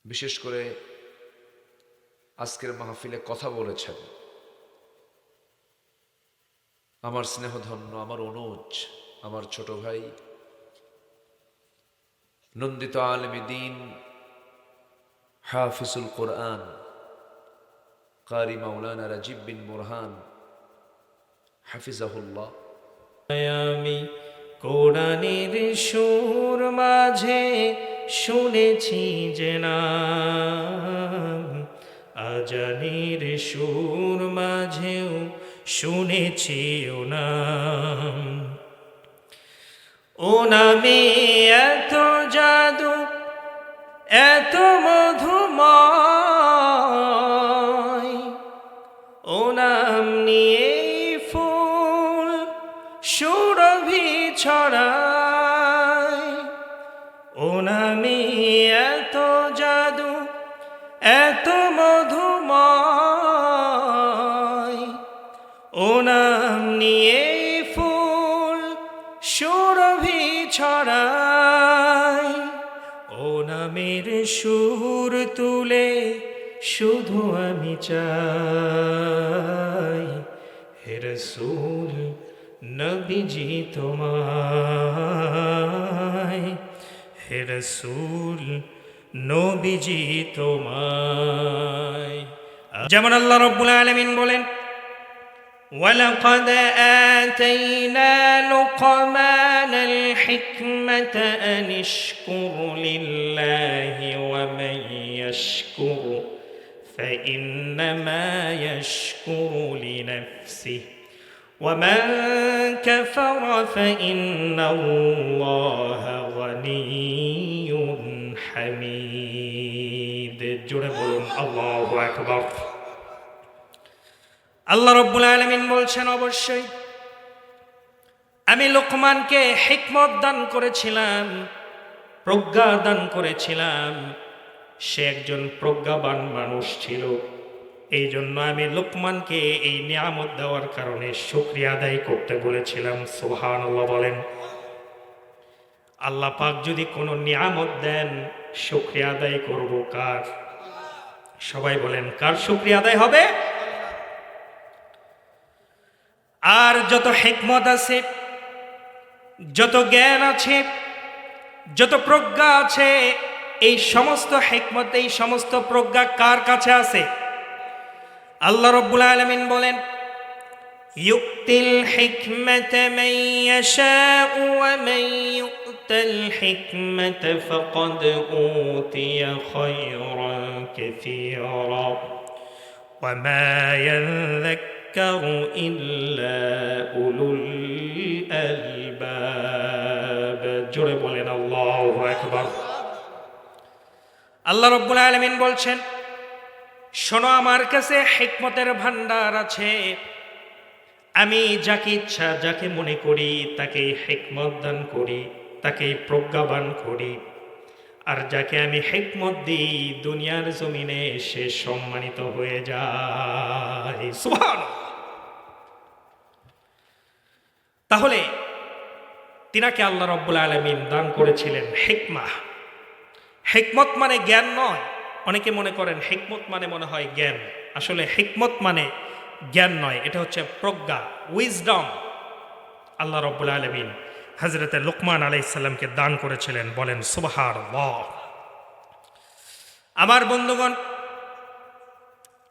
বিশেষ করে আজকের মাহফিলে কথা বলেছেন আমার স্নেহধন্য, আমার অনুজ, আমার ছোট ভাই, নন্দিত আলেমে দ্বীন, হাফিজুল কোরআন, কারি মাওলানা রাজীব বিন বুরহান হাফিজাহুল্লাহ। আমি কোরআনের সুর মাঝে শুনেছি যে নাম, আজানের সুর মাঝেও শুনেছি ও নাম। ও নামে এত জাদু, এত মধুময়, ও নাম নিয়ে ফুল সুরভি ছড়ায়। ও নামে এত জাদু, এত মধুময়, ও নাম নিয়ে ফুল সুরভি ছড়ায়। ও নামের সুর তুলে শুধু আমি চাই, হে রাসূল নবীজি তোমায়, হে রাসূল নবীজি তোমায়। যেমন আল্লাহ রাব্বুল আলামিন বলেন, وَلَقَدْ آتَيْنَا لُقْمَانَ الْحِكْمَةَ أَنِ اشْكُرْ لِلَّهِ وَمَنْ يَشْكُرْ فَإِنَّمَا يَشْكُرُ لِنَفْسِهِ وَمَنْ كَفَرَ فَإِنَّ اللَّهَ غَنِيٌّ حَمِيدٌ। জোরে বলুন আল্লাহু আকবার। আল্লাহ রাব্বুল আলামিন বলছেন, অবশ্যই আমি লোকমানকে হিকমত দান করেছিলাম, প্রজ্ঞা দান করেছিলাম। সে একজন প্রজ্ঞাবান মানুষ ছিল। এই জন্য আমি লোকমানকে এই নিয়ামত দেওয়ার কারণে শুকরিয়া আদায় করতে বলেছিলাম। সুবহানাল্লাহ বলেন। আল্লাহ পাক যদি কোনো নিয়ামত দেন, শুকরিয়া আদায় করব কার? সবাই বলেন, কার শুকরিয়া আদায় হবে? আর যত হিকমত আছে, যত জ্ঞান আছে, যত প্রজ্ঞা আছে, এই সমস্ত হিকমত, এই সমস্ত প্রজ্ঞা কার কাছে আছে? আল্লাহ রাব্বুল আলামিন বলেন, ইউক্তিল হিকমাতা মান ইয়াশাউ ওয়া মান ইউতাল হিকমাতা ফাকাদ উতিয়া খায়রান কাসীরা ওয়া মা ইয়াযাক্কারু ইল্লা উলুল আলবাব। জোরে বলেন আল্লাহু আকবার। আল্লাহ রাব্বুল আলামিন বলছেন, শোনো, আমার কাছে হিকমতের ভান্ডার আছে। আমি যাকে ইচ্ছা, যাকে মনে করি তাকে হিকমত দান করি, তাকে প্রজ্ঞাবান করি। আর যাকে আমি হিকমত দিই, দুনিয়ার জমিনে সে সম্মানিত হয়ে যায়। সুবহানাল্লাহ। তাহলে তিনাকে আল্লাহ রাব্বুল আলামিন দান করেছিলেন হিকমা। হিকমত মানে জ্ঞান নয়। অনেকে মনে করেন হিকমত মানে মনে হয় জ্ঞান। আসলে হিকমত মানে জ্ঞান নয়, এটা হচ্ছে প্রজ্ঞা, উইজডম। আল্লাহ রাব্বুল আলামিন হযরতে লুকমান আলাইহিস সালামকে দান করেছিলেন। বলেন সুবহানাল্লাহ। আমার বন্ধুগণ,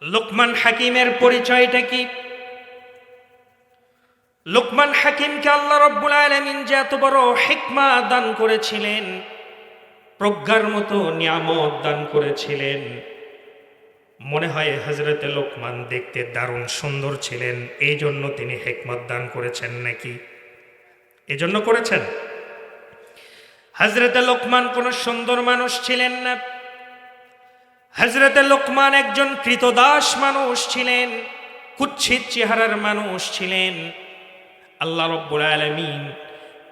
লুকমান হাকিমের পরিচয়টা কি? লুকমান হাকিমকে আল্লাহ রাব্বুল আলামিন যে এত বড় হিকমা দান করেছিলেন, প্রজ্ঞার মতো নিয়ামত দান করেছিলেন। মনে হয় হযরতে লোকমান দেখতে দারুণ সুন্দর ছিলেন, এই জন্য তিনি হিকমত দান করেছেন নাকি? এই জন্য করেছেন? হযরতে লোকমান কোন সুন্দর মানুষ ছিলেন না। হযরতে লোকমান একজন কৃতদাস মানুষ ছিলেন, কুৎসিত চেহারার মানুষ ছিলেন। আল্লাহ রাব্বুল আলামিন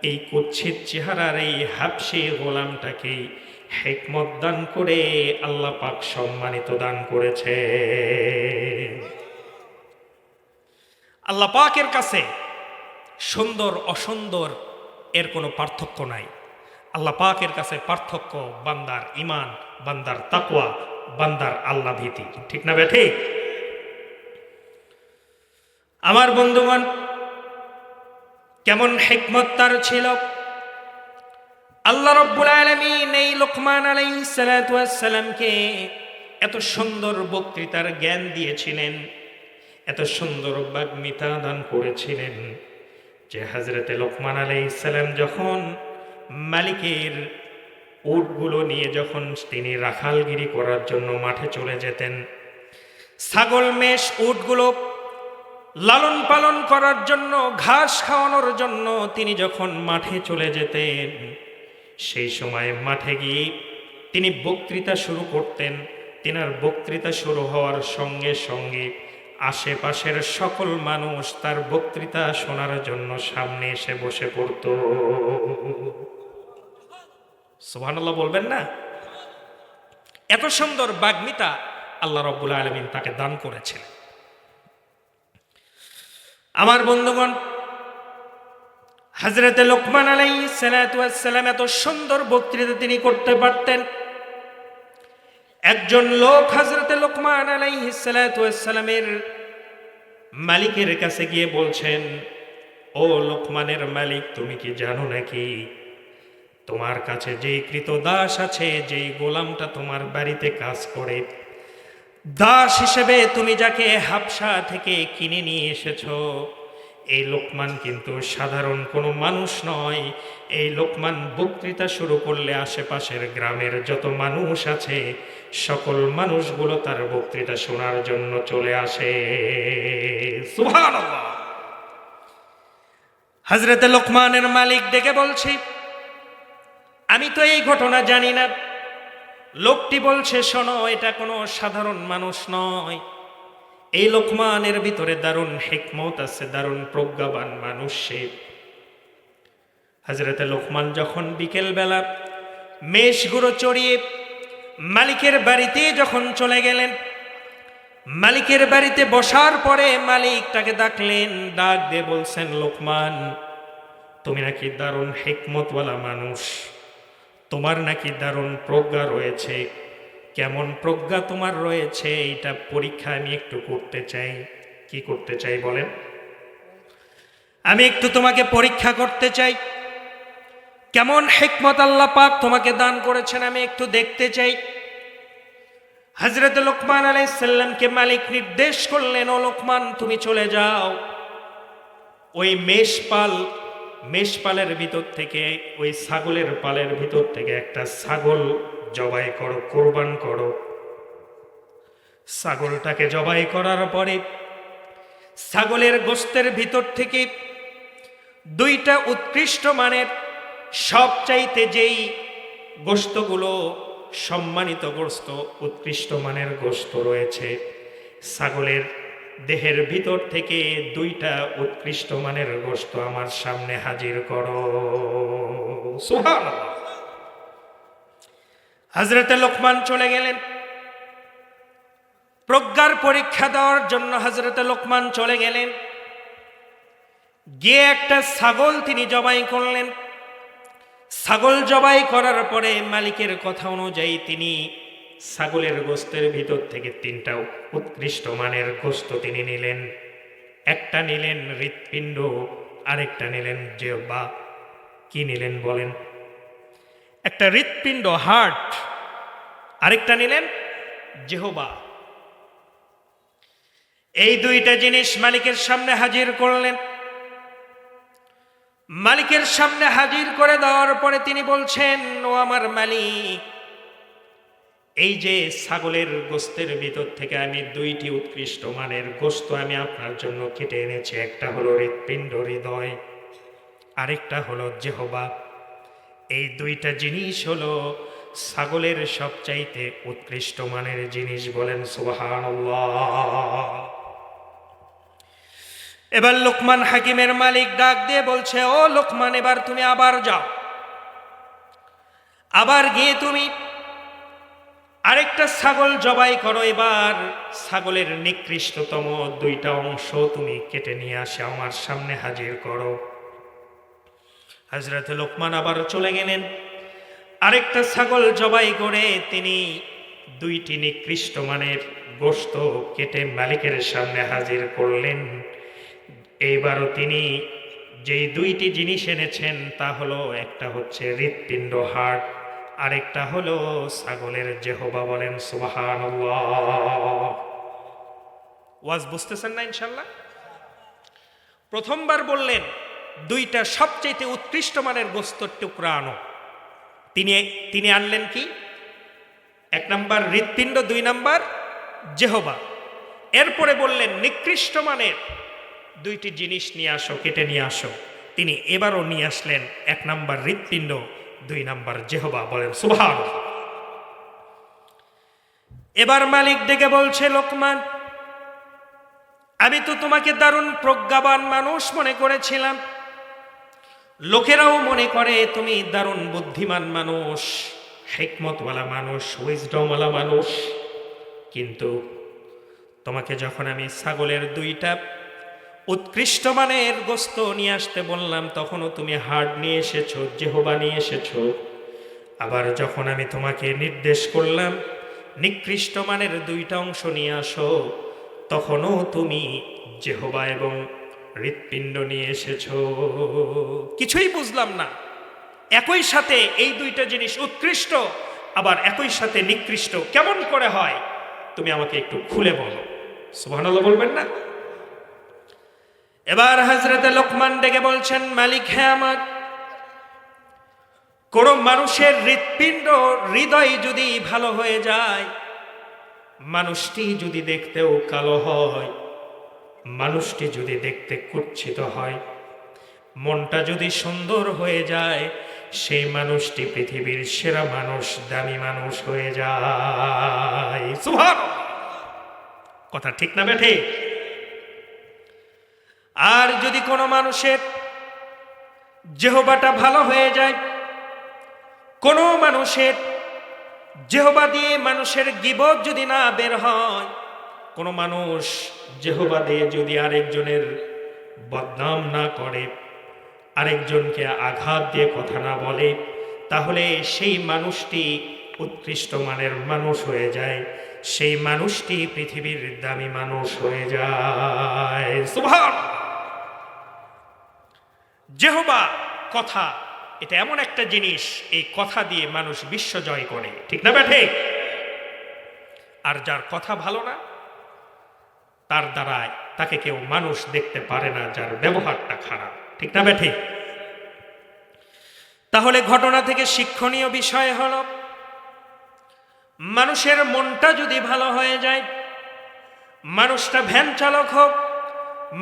এই কুৎসিত চেহারার এই হাবশী গোলামটাকে হিকমত দান করে আল্লাহ পাক সম্মানিত দান করেছে। আল্লাহ পাকের কাছে সুন্দর অসুন্দর এর কোনো পার্থক্য নাই। আল্লাহ পাকের কাছে পার্থক্য বান্দার ঈমান, বান্দার তাকওয়া, বান্দার আল্লাহ ভীতি। ঠিক না বেঠে? আমার বন্ধুগণ, কেমন হিকমত তার ছিল! আল্লাহ রাব্বুল আলামিন এই লোকমান আলাইহিস সালাতু ওয়াস সালামকে এত সুন্দর বক্তৃতার জ্ঞান দিয়েছিলেন, এত সুন্দর বাগ্মিতা দান করেছিলেন যে হযরতে লোকমান আলাইহিস সালাম যখন মালিকের উটগুলো নিয়ে যখন তিনি রাখালগিরি করার জন্য মাঠে চলে যেতেন, ছাগল মেষ উটগুলো লালন পালন করার জন্য, ঘাস খাওয়ানোর জন্য তিনি যখন মাঠে চলে যেতেন, সেই সময় মাঠে গিয়ে তিনি বক্তৃতা শুরু করতেন। তিনার বক্তৃতা শুরু হওয়ার সঙ্গে সঙ্গে আশেপাশের সকল মানুষ তার বক্তৃতা শোনার জন্য সামনে এসে বসে পড়ত। সুবহানাল্লাহ বলবেন না? এত সুন্দর বাগ্মিতা আল্লাহ রাব্বুল আলামিন তাকে দান করেছিলেন। আমার বন্ধুগণ, হযরতে লোকমান আলাইহিস সালাতু ওয়াস সালাম এত সুন্দর বক্তৃতা তিনি করতে পারতেন। একজন লোক হযরতে লোকমান আলাইহিস সালাতু ওয়াস সালামের মালিকের কাছে গিয়ে বলছেন, ও লোকমানের মালিক, তুমি কি জানো নাকি তোমার কাছে যেই কৃতদাস আছে, যেই গোলামটা তোমার বাড়িতে কাজ করে, দাস হিসেবে তুমি যাকে হাবশা থেকে কিনে নিয়ে এসেছো, এই লোকমান কিন্তু সাধারণ কোনো মানুষ নয়। এই লোকমান বক্তৃতা শুরু করলে আশেপাশের গ্রামের যত মানুষ আছে সকল মানুষগুলো তার বক্তৃতা শোনার জন্য চলে আসে। সুবহানাল্লাহ! হযরতে লোকমানের মালিক ডেকে বলছে, আমি তো এই ঘটনা জানি না। লোকটি বলছে, শোনো, এটা কোনো সাধারণ মানুষ নয়। এই লোকমানের ভিতরে দারুণ হিকমত আছে, দারুণ প্রজ্ঞাবান মানুষ সে। হযরতে লোকমান যখন বিকেল বেলা মেষগুলো চড়িয়ে মালিকের বাড়িতে যখন চলে গেলেন, মালিকের বাড়িতে বসার পরে মালিক তাকে ডাকলেন, ডাক দিয়ে বলছেন, লোকমান, তুমি নাকি দারুণ হিকমতওয়ালা মানুষ, তোমার নাকি দারুণ প্রজ্ঞা রয়েছে। কেমন প্রজ্ঞা তোমার রয়েছে এটা পরীক্ষা আমি একটু করতে চাই। কি করতে চাই বলেন? আমি একটু তোমাকে পরীক্ষা করতে চাই। কেমন হিকমত আল্লাহ পাক তোমাকে দান করেছেন আমি একটু দেখতে চাই। হযরত লোকমান আলাইহিস সালামকে মালিক নির্দেশ করলেন, ও লোকমান, তুমি চলে যাও, ওই মেষপালের ভিতর থেকে, ওই ছাগলের পালের ভিতর থেকে একটা ছাগল জবাই করো, কোরবান করো। ছাগলটাকে জবাই করার পরে ছাগলের গোশতের ভিতর থেকে দুইটা উৎকৃষ্ট মানের, সবচাইতে যেই গোশতগুলো সম্মানিত গোশত, উৎকৃষ্ট মানের গোশত রয়েছে, ছাগলের দেহের ভিতর থেকে দুইটা উৎকৃষ্ট মানের গোশত আমার সামনে হাজির করো। সুবহানাল্লাহ! হযরতে লোকমান চলে গেলেন প্রজ্ঞার পরীক্ষা দেওয়ার জন্য। হযরতে লোকমান চলে গেলেন, গিয়ে একটা ছাগল তিনি জবাই করলেন। ছাগল জবাই করার পরে মালিকের কথা অনুযায়ী তিনি ছাগলের গোশতের ভিতর থেকে তিনটা উৎকৃষ্ট মানের গোশত তিনি নিলেন। একটা নিলেন হৃৎপিণ্ড, আরেকটা নিলেন জিহ্বা। কি নিলেন বলেন? একটা হৃৎপিণ্ড, হার্ট, আরেকটা নিলেন জিহ্বা। এই দুইটা জিনিস মালিকের সামনে হাজির করলেন। মালিকের সামনে হাজির করে দেওয়ার পরে তিনি বলছেন, ও আমার মালিক, এই যে ছাগলের গোশতের ভিতর থেকে আমি দুইটি উৎকৃষ্ট মানের গোশত আমি আপনার জন্য কেটে এনেছি। একটা হলো হৃৎপিণ্ড, হৃদয়, আরেকটা হলো জিহ্বা। এই দুইটা জিনিস হলো ছাগলের সবচাইতে উৎকৃষ্ট মানের জিনিস। বলেন সুবহানাল্লাহ! এবার লোকমান হাকিমের মালিক ডাক দিয়ে বলছে, ও লোকমান, এবার তুমি আবার যাও, আবার গিয়ে তুমি আরেকটা ছাগল জবাই করো। এবার ছাগলের নিকৃষ্টতম দুইটা অংশ তুমি কেটে নিয়ে আসে আমার সামনে হাজির করো। হযরত লোকমান আবার চলে গেলেন, আরেকটা ছাগল জবাই করে তিনি দুইটি নিকৃষ্ট মানের গোশত কেটে মালিকের সামনে হাজির করলেন। এইবারও তিনি যেই দুইটি জিনিস এনেছেন তা হলো, একটা হচ্ছে হৃৎপিণ্ড হাড়, আরেকটা হলো ছাগলের জেহবা। বলেন সুবহানাল্লাহ। ওয়াজ বুঝতেছেন না ইনশাল্লাহ? প্রথমবার বললেন দুইটা সবচেয়ে উৎকৃষ্ট মানের গোস্তর টুকরা আনো। তিনি আনলেন কি? এক নাম্বার হৃৎপিণ্ড, দুই নাম্বার জেহবা। এরপরে বললেন নিকৃষ্ট মানের দুইটি জিনিস নিয়ে আসো, কেটে নিয়ে আসো। তিনি এবারও নিয়ে আসলেন এক নাম্বার হৃৎপিণ্ড, দুই নাম্বার জেহবা। বলেন সুবহানাল্লাহ। এবার মালিক ডেকে বলছে, লোকমান, আমি তো তোমাকে দারুণ প্রজ্ঞাবান মানুষ মনে করেছিলাম, লোকেরাও মনে করে তুমি দারুণ বুদ্ধিমান মানুষ, হিকমতওয়ালা মানুষ, উইজডমওয়ালা মানুষ। কিন্তু তোমাকে যখন আমি ছাগলের দুইটা উৎকৃষ্ট মানের গোস্ত নিয়ে আসতে বললাম, তখনও তুমি হাড় নিয়ে এসেছো, জেহবা নিয়ে এসেছো। আবার যখন আমি তোমাকে নির্দেশ করলাম নিকৃষ্ট মানের দুইটা অংশ নিয়ে আসো, তখনও তুমি জেহবা এবং হৃৎপিণ্ড নিয়ে এসেছো। কিছুই বুঝলাম না। একই সাথে এই দুইটা জিনিস উৎকৃষ্ট, আবার একই সাথে নিকৃষ্ট কেমন করে হয়? তুমি আমাকে একটু খুলে বলো। সুবহানাল্লাহ বলবেন না? এবার হযরতে লোকমান ডেকে বলছেন, মালিক হ্যাঁ আমার, কোন মানুষের হৃৎপিণ্ড, হৃদয় যদি ভালো হয়ে যায়, মানুষটি যদি দেখতেও কালো হয়, মানুষটি যদি দেখতে কুৎসিত হয়, মনটা যদি সুন্দর হয়ে যায়, সেই মানুষটি পৃথিবীর সেরা মানুষ, দামি মানুষ হয়ে যায়। সুবহানাল্লাহ। কথা ঠিক না বেঠে? আর যদি কোনো মানুষের জেহবাটা ভালো হয়ে যায়, কোনো মানুষের জেহবা দিয়ে মানুষের গীবত যদি না বের হয়, কোনো মানুষ জেহবা দিয়ে যদি আরেকজনের বদনাম না করে, আরেকজনকে আঘাত দিয়ে কথা না বলে, তাহলে সেই মানুষটি উৎকৃষ্ট মানের মানুষ হয়ে যায়, সেই মানুষটি পৃথিবীর দামি মানুষ হয়ে যায়। সুবহানাল্লাহ। জেহবা, কথা, এটা এমন একটা জিনিস, এই কথা দিয়ে মানুষ বিশ্ব জয় করে। ঠিক না বেঠে? আর যার কথা ভালো না, তার দ্বারায় তাকে কেউ মানুষ দেখতে পারে না, যার ব্যবহারটা খারাপ। ঠিক না বেঠে? তাহলে ঘটনা থেকে শিক্ষণীয় বিষয় হলো, মানুষের মনটা যদি ভালো হয়ে যায়, মানুষটা ভ্যান চালক হোক,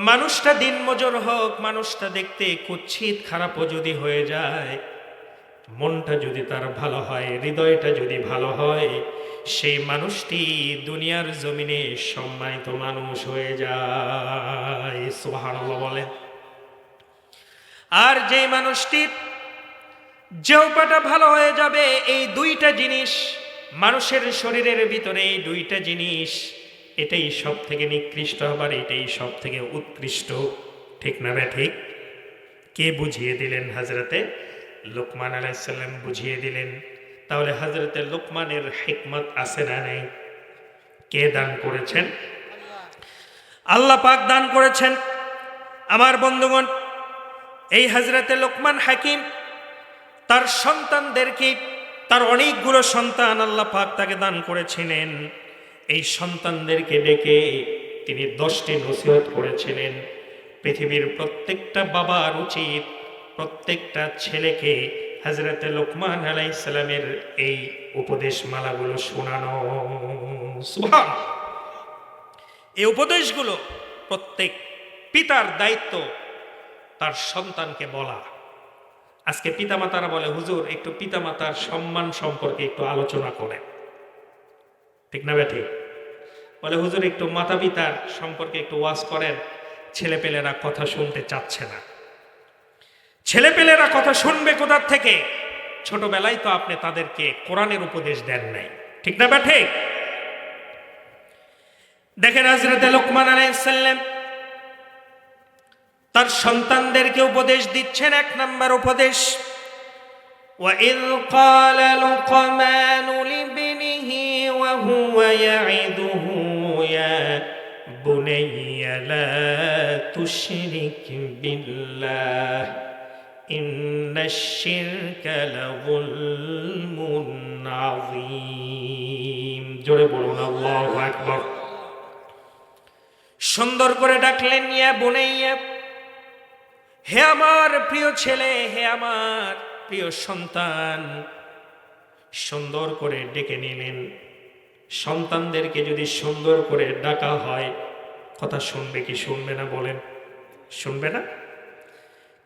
মানুষটা দিনমজুর হোক, মানুষটা দেখতে কুৎসিত খারাপও যদি হয়ে যায়, মনটা যদি তার ভালো হয়, হৃদয়টা যদি ভালো হয়, সেই মানুষটি দুনিয়ার জমিনে সম্মানিত মানুষ হয়ে যায়। সুবহানাল্লাহ বলে। আর যে মানুষটির জেহবাটা ভালো হয়ে যাবে, এই দুইটা জিনিস মানুষের শরীরের ভিতরে, এই দুইটা জিনিস, এটাই সব থেকে নিকৃষ্ট, আবার এটাই সব থেকে উৎকৃষ্ট। ঠিক না বে ঠিক? কে বুঝিয়ে দিলেন? হযরতে লোকমান আলাইহিস সালাম বুঝিয়ে দিলেন। তাহলে হযরতে লোকমানের হিকমত আছে না নেই? কে দান করেছেন? আল্লাহ পাক দান করেছেন। আমার বন্ধুগণ, এই হযরতে লোকমান হাকিম তার সন্তানদেরকে, তার অনেকগুলো সন্তান আল্লাহ পাক তাকে দান করেছিলেন, এই সন্তানদেরকে ডেকে তিনি 10টি নসিহত করেছিলেন। পৃথিবীর প্রত্যেকটা বাবার উচিত প্রত্যেকটা ছেলেকে হযরতে লোকমান আলাইহিস সালামের এই উপদেশ মালাগুলো শোনানো। সুবহানাল্লাহ। এই উপদেশগুলো প্রত্যেক পিতার দায়িত্ব তার সন্তানকে বলা। আজকে পিতামাতারা বলে, হুজুর একটু পিতামাতার সম্মান সম্পর্কে একটু আলোচনা করেন। ঠিক না বেঠিক? বলে, হুজুর একটু মাতা পিতার সম্পর্কে একটু ওয়াজ করেন, ছেলেপেলেরা কথা শুনতে চাচ্ছে না। ছেলেপেলেরা কথা শুনবে কোথার থেকে? ছোটবেলায় তো আপনি তাদেরকে কোরআনের উপদেশ দেন নাই। ঠিক না বেঠিক? দেখেন হযরতে লোকমান আলাইহিস সালাম তার সন্তানদেরকে উপদেশ দিচ্ছেন। 1 নম্বর উপদেশ, وإذ قال لقمان لابنه وهو يعظه يا بني لا تشرك بالله إن الشرك لظلم عظيم জোরে বলুন আল্লাহু আকবার। সুন্দর করে ডাকলেন ইয়া বুনাইয়া, হে আমার প্রিয় ছেলে, হে আমার প্রিয় সন্তান। সুন্দর করে ডেকে নিলেন। সন্তানদেরকে যদি সুন্দর করে ডাকা হয় কথা শুনবে কি শুনবে না বলেন? শুনবে না?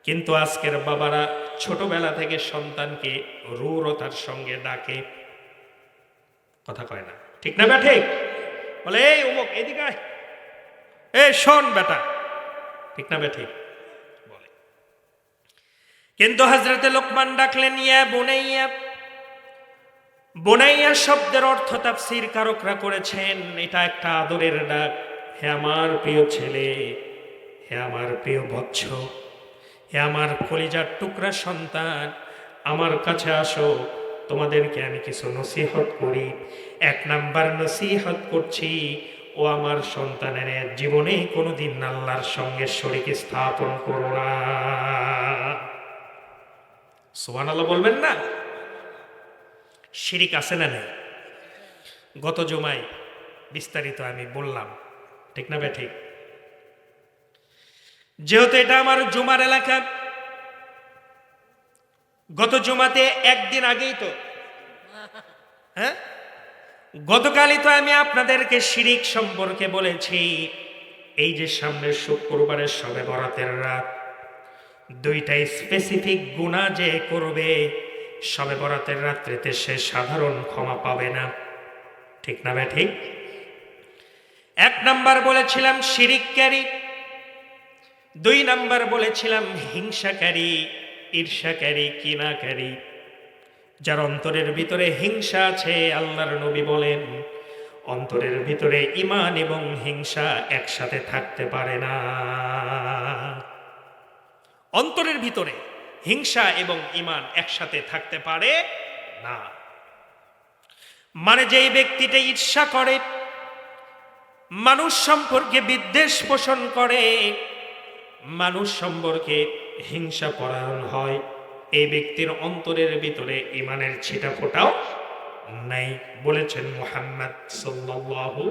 কিন্তু আজকের বাবারা ছোটবেলা থেকে সন্তানকে রূঢ়তার সঙ্গে ডাকে, কথা কয় না, ঠিক না বেটা? ঠিক বলে এই অমুক এদিকে আয়, এই শোন বেটা, ঠিক না বেটা? ঠিক বলে। কিন্তু হযরতে লোকমান ডাকলেন ইয়া বুনাইয়া। বুনাইয়া শব্দের অর্থ তাফসীর কারকরা করেছেন এটা একটা আদরের ডাক। হে আমার প্রিয় ছেলে, হে আমার প্রিয় বৎস, হে আমার কলিজার টুকরা সন্তান, আমার কাছে আসো, তোমাদেরকে আমি কিছু নসিহত করি। এক নাম্বার নসিহত করছি, ও আমার সন্তানের জীবনে কোনোদিন আল্লাহর সঙ্গে শরীক স্থাপন করো না। সুবহানাল্লাহ বলবেন না? শিরিক আছে না নেই? গত জুমায় বিস্তারিত আমি বললাম, ঠিক না ঠিক? যেহেতু এটা আমার জুমার এলাকা, গত জুমাতে একদিন আগেই তো, হ্যাঁ, গতকালই তো আমি আপনাদেরকে শিরিক সম্পর্কে বলেছি। এই যে সামনের শুক্রবারের শবে বরাতের রাত, দুইটা স্পেসিফিক গুনাহ যে করবে শবে বরাতের রাত্রিতে সে সাধারণ ক্ষমা পাবে না, ঠিক না ঠিক? এক নাম্বার বলেছিলাম শিরিককারী, দুই নাম্বার বলেছিলাম হিংসাকারী, ঈর্ষাকারী, কিনাকারী। যার অন্তরের ভিতরে হিংসা আছে, আল্লাহর নবী বলেন অন্তরের ভিতরে ঈমান এবং হিংসা একসাথে থাকতে পারে না। অন্তরের ভিতরে হিংসা এবং ঈমান একসাথে থাকতে পারে না। মানে যেই ব্যক্তিটা ঈর্ষা করে, মানুষ সম্পর্কে বিদ্বেষ পোষণ করে, মানুষ সম্পর্কে হিংসা পরায়ণ হয়, এই ব্যক্তির অন্তরের ভিতরে ঈমানের ছিটা ফোঁটাও নাই, বলেছেন মুহাম্মদ সাল্লাল্লাহু।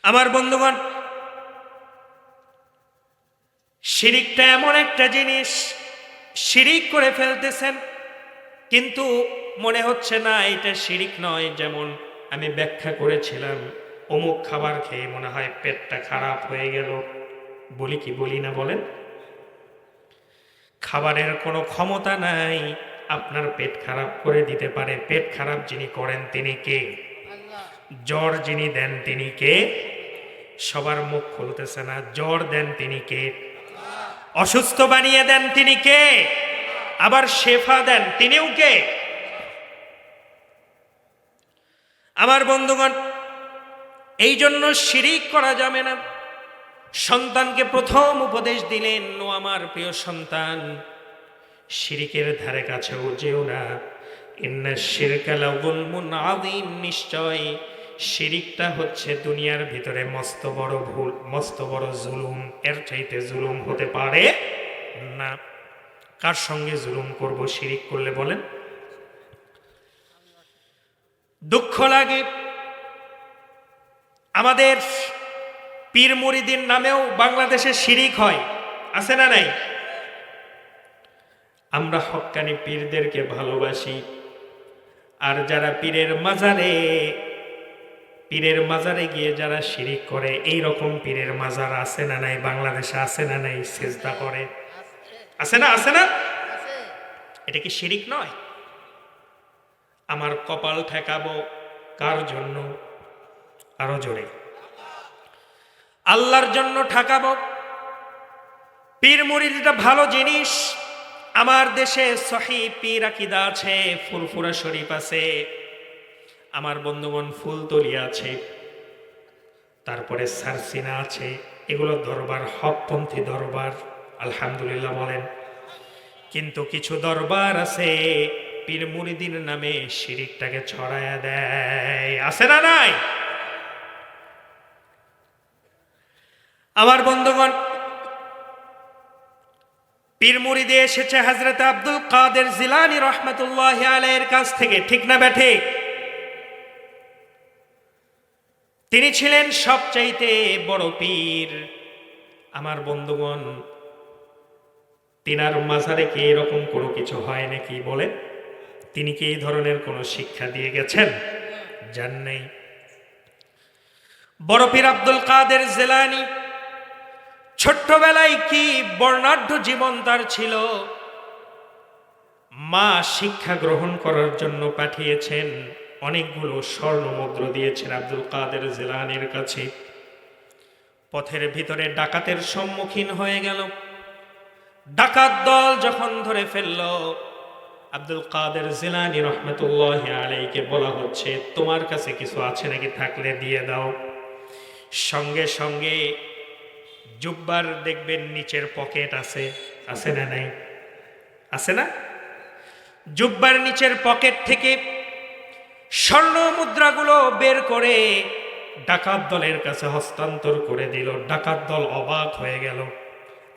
আমার বন্ধুগণ, শিরিকটা এমন একটা জিনিস, শিরিক করে ফেলতেছেন কিন্তু মনে হচ্ছে না এটা শিরিক নয়। যেমন আমি ব্যাখ্যা করেছিলাম, অমুক খাবার খেয়ে মনে হয় পেটটা খারাপ হয়ে গেল, বলি কি বলি না বলেন? খাবারের কোনো ক্ষমতা নাই আপনার পেট খারাপ করে দিতে পারে। পেট খারাপ যিনি করেন তিনি কে? জ্বর যিনি দেন তিনি কে? সবার মুখ খুলতেছে না। জ্বর দেন তিনি কে? অসুস্থ বানিয়ে দেন তিনি কে? আবার শেফা দেন তিনিও কে? আমার বন্ধুগণ, এই জন্য শিরিক করা যাবে না। সন্তানকে প্রথম উপদেশ দিলেন, ও আমার প্রিয় সন্তান, শিরিকের ধারে কাছেও যেও না। ইন্নাশ শিরকা লাযুলমুন আযীম, নিশ্চয় শিরিকটা হচ্ছে দুনিয়ার ভিতরে মস্ত বড় ভুল, মস্ত বড় জুলুম। এর চাইতে জুলুম হতে পারে না। কার সঙ্গে জুলুম করব শিরিক করলে বলেন? দুঃখ লাগে, আমাদের পীর মুরিদিন নামেও বাংলাদেশে শিরিক হয়, আছে না নাই? আমরা হক্কানি পীরদেরকে ভালোবাসি, আর যারা পীরের মাজারে গিয়ে যারা শিরিক করে, এই রকম পীরের মাজার আছে না নাই? বাংলাদেশে আছে না নাই? সিজদা করে, আছে না? আছে না? এটা কি শিরিক নয়? আমার কপাল ঠেকাবো কার জন্য? আরো জোরে। আল্লাহর জন্য ঠেকাবো। পীর মুরিদটা ভালো জিনিস। আমার দেশে সহিহ পীর আকীদা আছে, ফুরফুরা শরীফ আছে, আমার বন্ধুগণ ফুলতলি আছে, তারপরে সারসিনা আছে। এগুলো দরবার, হকপন্থী দরবার, আলহামদুলিল্লাহ বলেন। কিন্তু কিছু দরবার আছে পীর মুরিদির নামে শিরিকটাকে ছড়ায়া দেয়, আছে না নাই? আমার বন্ধুগণ, পীর মুরিদে এসেছে হযরত আব্দুল কাদের জিলানী রাহমাতুল্লাহি আলাইহির কাছ থেকে, ঠিক না বেঠে? তিনি ছিলেন সবচাইতে বড় পীর। আমার বন্ধুগণ, তিনার মাজারে কি এরকম কোনো কিছু হয় নাকি বলে? তিনি কি এই ধরনের কোনো শিক্ষা দিয়ে গেছেন? জান নাই। বড় পীর আব্দুল কাদের জিলানী ছোট্টবেলায় কি বর্ণাঢ্য জীবন তার ছিল। মা শিক্ষা গ্রহণ করার জন্য পাঠিয়েছেন, অনেকগুলো স্বর্ণ মুদ্রা দিয়েছেন আব্দুল কাদের জিলানীর কাছে। পথের ভিতরে ডাকাতের সম্মুখীন হয়ে গেল। ডাকাত দল যখন ধরে ফেলল, আব্দুল কাদের জিলানী রাহমাতুল্লাহি আলাইহিকে বলা হচ্ছে, তোমার কাছে কিছু আছে নাকি, থাকলে দিয়ে দাও। সঙ্গে সঙ্গে জুব্বার দেখবেন নিচের পকেট আছে, আছে না নাই? আছে না? জুব্বার নিচের পকেট থেকে স্বর্ণ মুদ্রাগুলো বের করে ডাকাত দলের কাছে হস্তান্তর করে দিল। ডাকাত দল অবাক হয়ে গেল।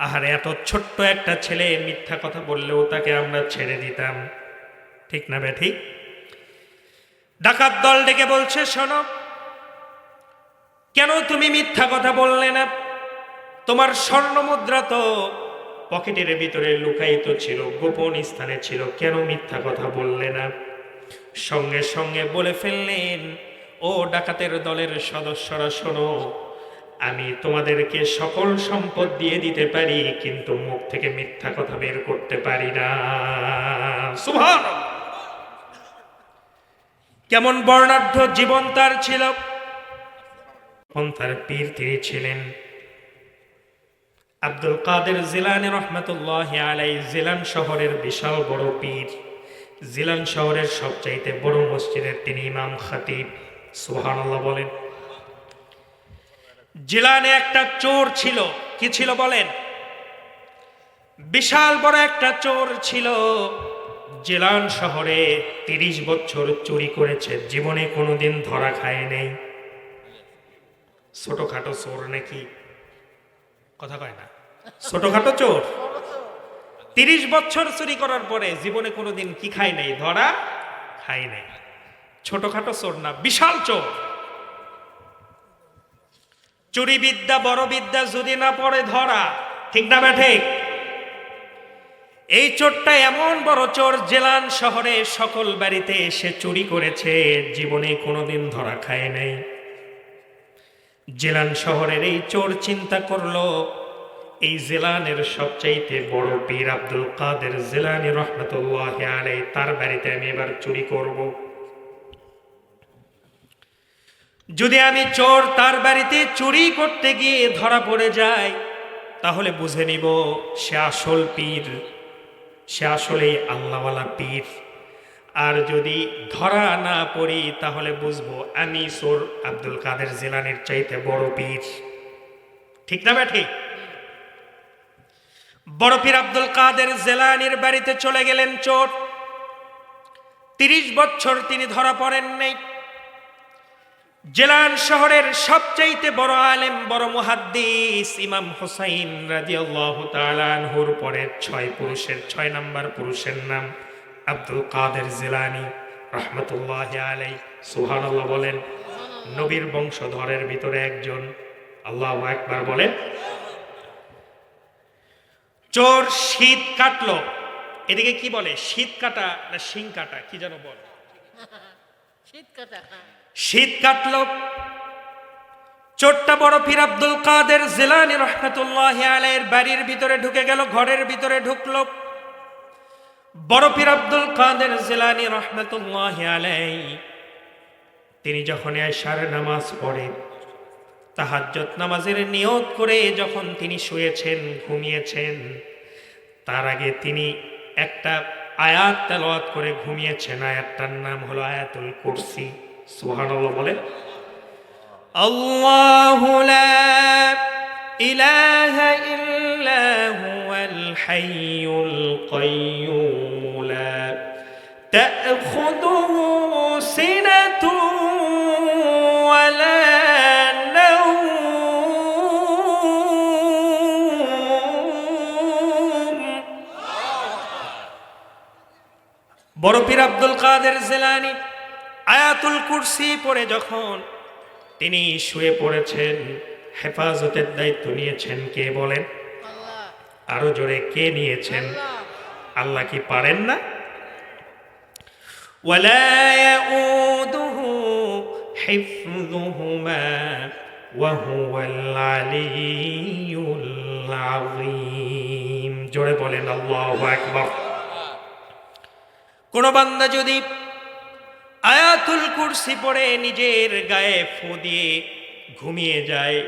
আহারে, এত ছোট্ট একটা ছেলে মিথ্যা কথা বললেও তাকে আমরা ছেড়ে দিতাম, ঠিক না বেঠিক? ডাকাত দল ডেকে বলছে, শোনো, কেন তুমি মিথ্যা কথা বললে না? তোমার স্বর্ণ মুদ্রা তো পকেটের ভিতরে লুকায়িত ছিল, গোপন স্থানে ছিল, কেন মিথ্যা কথা বললে না? সঙ্গে সঙ্গে বলে ফেললেন, ও ডাকাতের দলের সদস্যরা, শোনো, আমি তোমাদেরকে সকল সম্পদ দিয়ে দিতে পারি, কিন্তু মুখ থেকে মিথ্যা কথা বের করতে পারি না। সুবহানাল্লাহ! কেমন বর্ণাঢ্য জীবন তার ছিল। তার পীর তিনি ছিলেন আব্দুল কাদের জিলানী রাহমাতুল্লাহি আলাইহি। জিলান শহরের বিশাল বড় পীর, জিলান শহরের সবচাইতে বড় মসজিদের তিনি ইমাম খতিব। সুবহানাল্লাহ বলেন। জিলানে একটা চোর ছিল। কি ছিল বলেন? বিশাল বড় একটা চোর ছিল। জিলান শহরে 30 বছর চুরি করেছে, জীবনে কোনোদিন ধরা খায় নেই। ছোটখাটো চোর নাকি? কথা কয় না, ছোটখাটো চোর। 30 বছর চুরি করার পরে জীবনে কোনোদিন কি খায় নাই? ধরা খায় নাই। ছোটখাটো চোর না, বিশাল চোর। চুরি বিদ্যা, বড় বিদ্যা যদি না পড়ে ধরা, ঠিক না ঠিক? এই চোরটা এমন বড় চোর, জিলান শহরে সকল বাড়িতে এসে চুরি করেছে, জীবনে কোনোদিন ধরা খায় নাই। জিলান শহরের এই চোর চিন্তা করলো, এই জিলানের সবচাইতে বড় পীর আব্দুল কাদের জিলানী রাহমাতুল্লাহি আলাইহি, তার বাড়িতে আমি এবার চুরি করব। যদি আমি চোর তার বাড়িতে চুরি করতে গিয়ে ধরা পড়ে যায়, তাহলে বুঝে নিব সে আসল পীর, সে আসলেই আল্লাহওয়ালা পীর। আর যদি ধরা না পড়ি, তাহলে বুঝবো আমি চোর আব্দুল কাদের জিলানীর চাইতে বড় পীর, ঠিক না ঠিক? বড় পীর আব্দুল কাদের জিলানীর বাড়িতে চলে গেলেন চোর। 30 বছর তিনি ধরা পড়েন নাই। জিলান শহরের সবচাইতে বড় আলেম, বড় মুহাদ্দিস ইমাম হুসাইন রাদিয়াল্লাহু তাআলা আনহুর পরে 6 নম্বর পুরুষের নাম আব্দুল কাদের জিলানী রাহমাতুল্লাহি আলাইহি। সুবহানাল্লাহ বলেন। নবীর বংশধরের ভিতরে একজন। আল্লাহু আকবার বলেন। চোর শীত কাটলো। এদিকে কি বলে? শীত কাটা না শিং কাটা, কি যেন বল? শীত কাটা। শীত কাটলো। চোরটা বড় পীর আব্দুল কাদের জিলানী রাহমাতুল্লাহি আলাইহির বাড়ির ভিতরে ঢুকে গেল, ঘরের ভিতরে ঢুকলো। বড় পীর আব্দুল কাদের জিলানী রাহমাতুল্লাহি আলাইহি তিনি যখন এশার নামাজ পড়ে, তাহাজ্জুদ নামাজের নিয়ত করে যখন তিনি শুয়েছেন, ঘুমিয়েছেন, তার আগে তিনি একটা আয়াত তেলাওয়াত করে ঘুমিয়েছেন। আয়াতটার নাম হলো আয়াতুল কুরসি। সুবহানাল্লাহ বলে। আল্লাহু লা ইলাহা ইল্লা হুয়াল হাইয়ুল কাইয়্যুম লা তা'খুযুহু সিনাতুন ওয়ালা নাওম। বড় পীর আব্দুল কাদের জিলানী আয়াতুল কুরসি পড়ে যখন তিনি শুয়ে পড়েছেন, হেফাজতের দায়িত্ব নিয়েছেন কে বলেন? আরো জোরে, কে নিয়েছেন? আল্লাহ কি পারেন না? ওয়ালা ইয়াউদুহু হিফযুহুমা ওয়া হুয়াল আলিয়্যুল আযীম। জোরে বলেন আল্লাহু আকবার। কোন বান্দা যদি আয়াতুল কুরসি পড়ে নিজের গায়ে ফু দিয়ে ঘুমিয়ে যায়,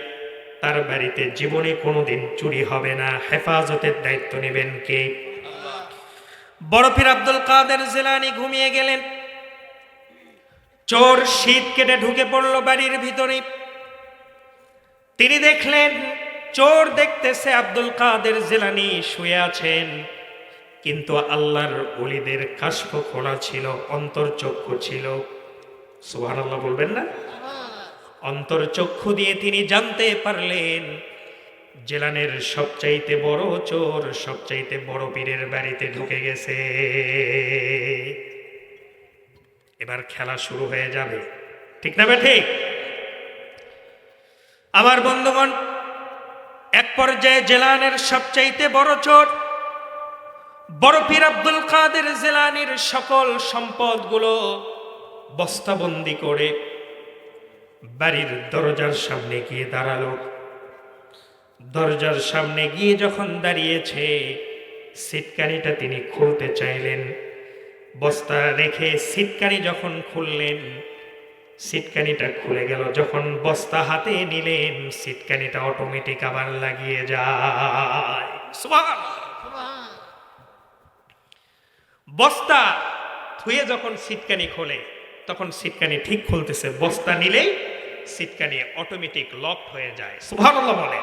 তার বাড়িতে জীবনে কোনোদিন চুরি হবে না। হেফাজতের দায়িত্ব নেবেন কে? বড় পীর আব্দুল কাদের জিলানী ঘুমিয়ে গেলেন, চোর শীত কেটে ঢুকে পড়ল বাড়ির ভিতরে। তিনি দেখলেন চোর দেখতেছে আব্দুল কাদের জিলানী শুয়ে আছেন, কিন্তু আল্লাহর ওলিদের কাশফ খোলা ছিল, অন্তর্চক্ষু ছিল। সুবহানাল্লাহ বলবেন না? অন্তর্চক্ষু দিয়ে তিনি জানতে পারলেন জিলানের সবচাইতে বড় চোর সবচাইতে বড় পীরের বাড়িতে ঢুকে গেছে। এবার খেলা শুরু হয়ে যাবে, ঠিক না ঠিক? আমার বন্ধুগণ, এক পর্যায়ে জিলানের সবচাইতে বড় চোর বড় পীর আব্দুল কাদের জিলানীর সকল সম্পদগুলো বস্তাবন্দি করে বাড়ির দরজার সামনে গিয়ে দাঁড়ালো। দরজার সামনে গিয়ে যখন দাঁড়িয়েছে, সিটকানিটা তিনি খুলতে চাইলেন। বস্তা রেখে সিটকানি যখন খুললেন, সিটকানিটা খুলে গেল। যখন বস্তা হাতে নিলেন, সিটকানিটা অটোমেটিক আবার লাগিয়ে যায়। বস্তা ধুয়ে যখন সিটকানি খোলে, তখন সিটকানি ঠিক খুলতেছে। বস্তা নিলেই সিটকানি অটোমেটিক লক হয়ে যায়। সুবহানাল্লাহ বলে।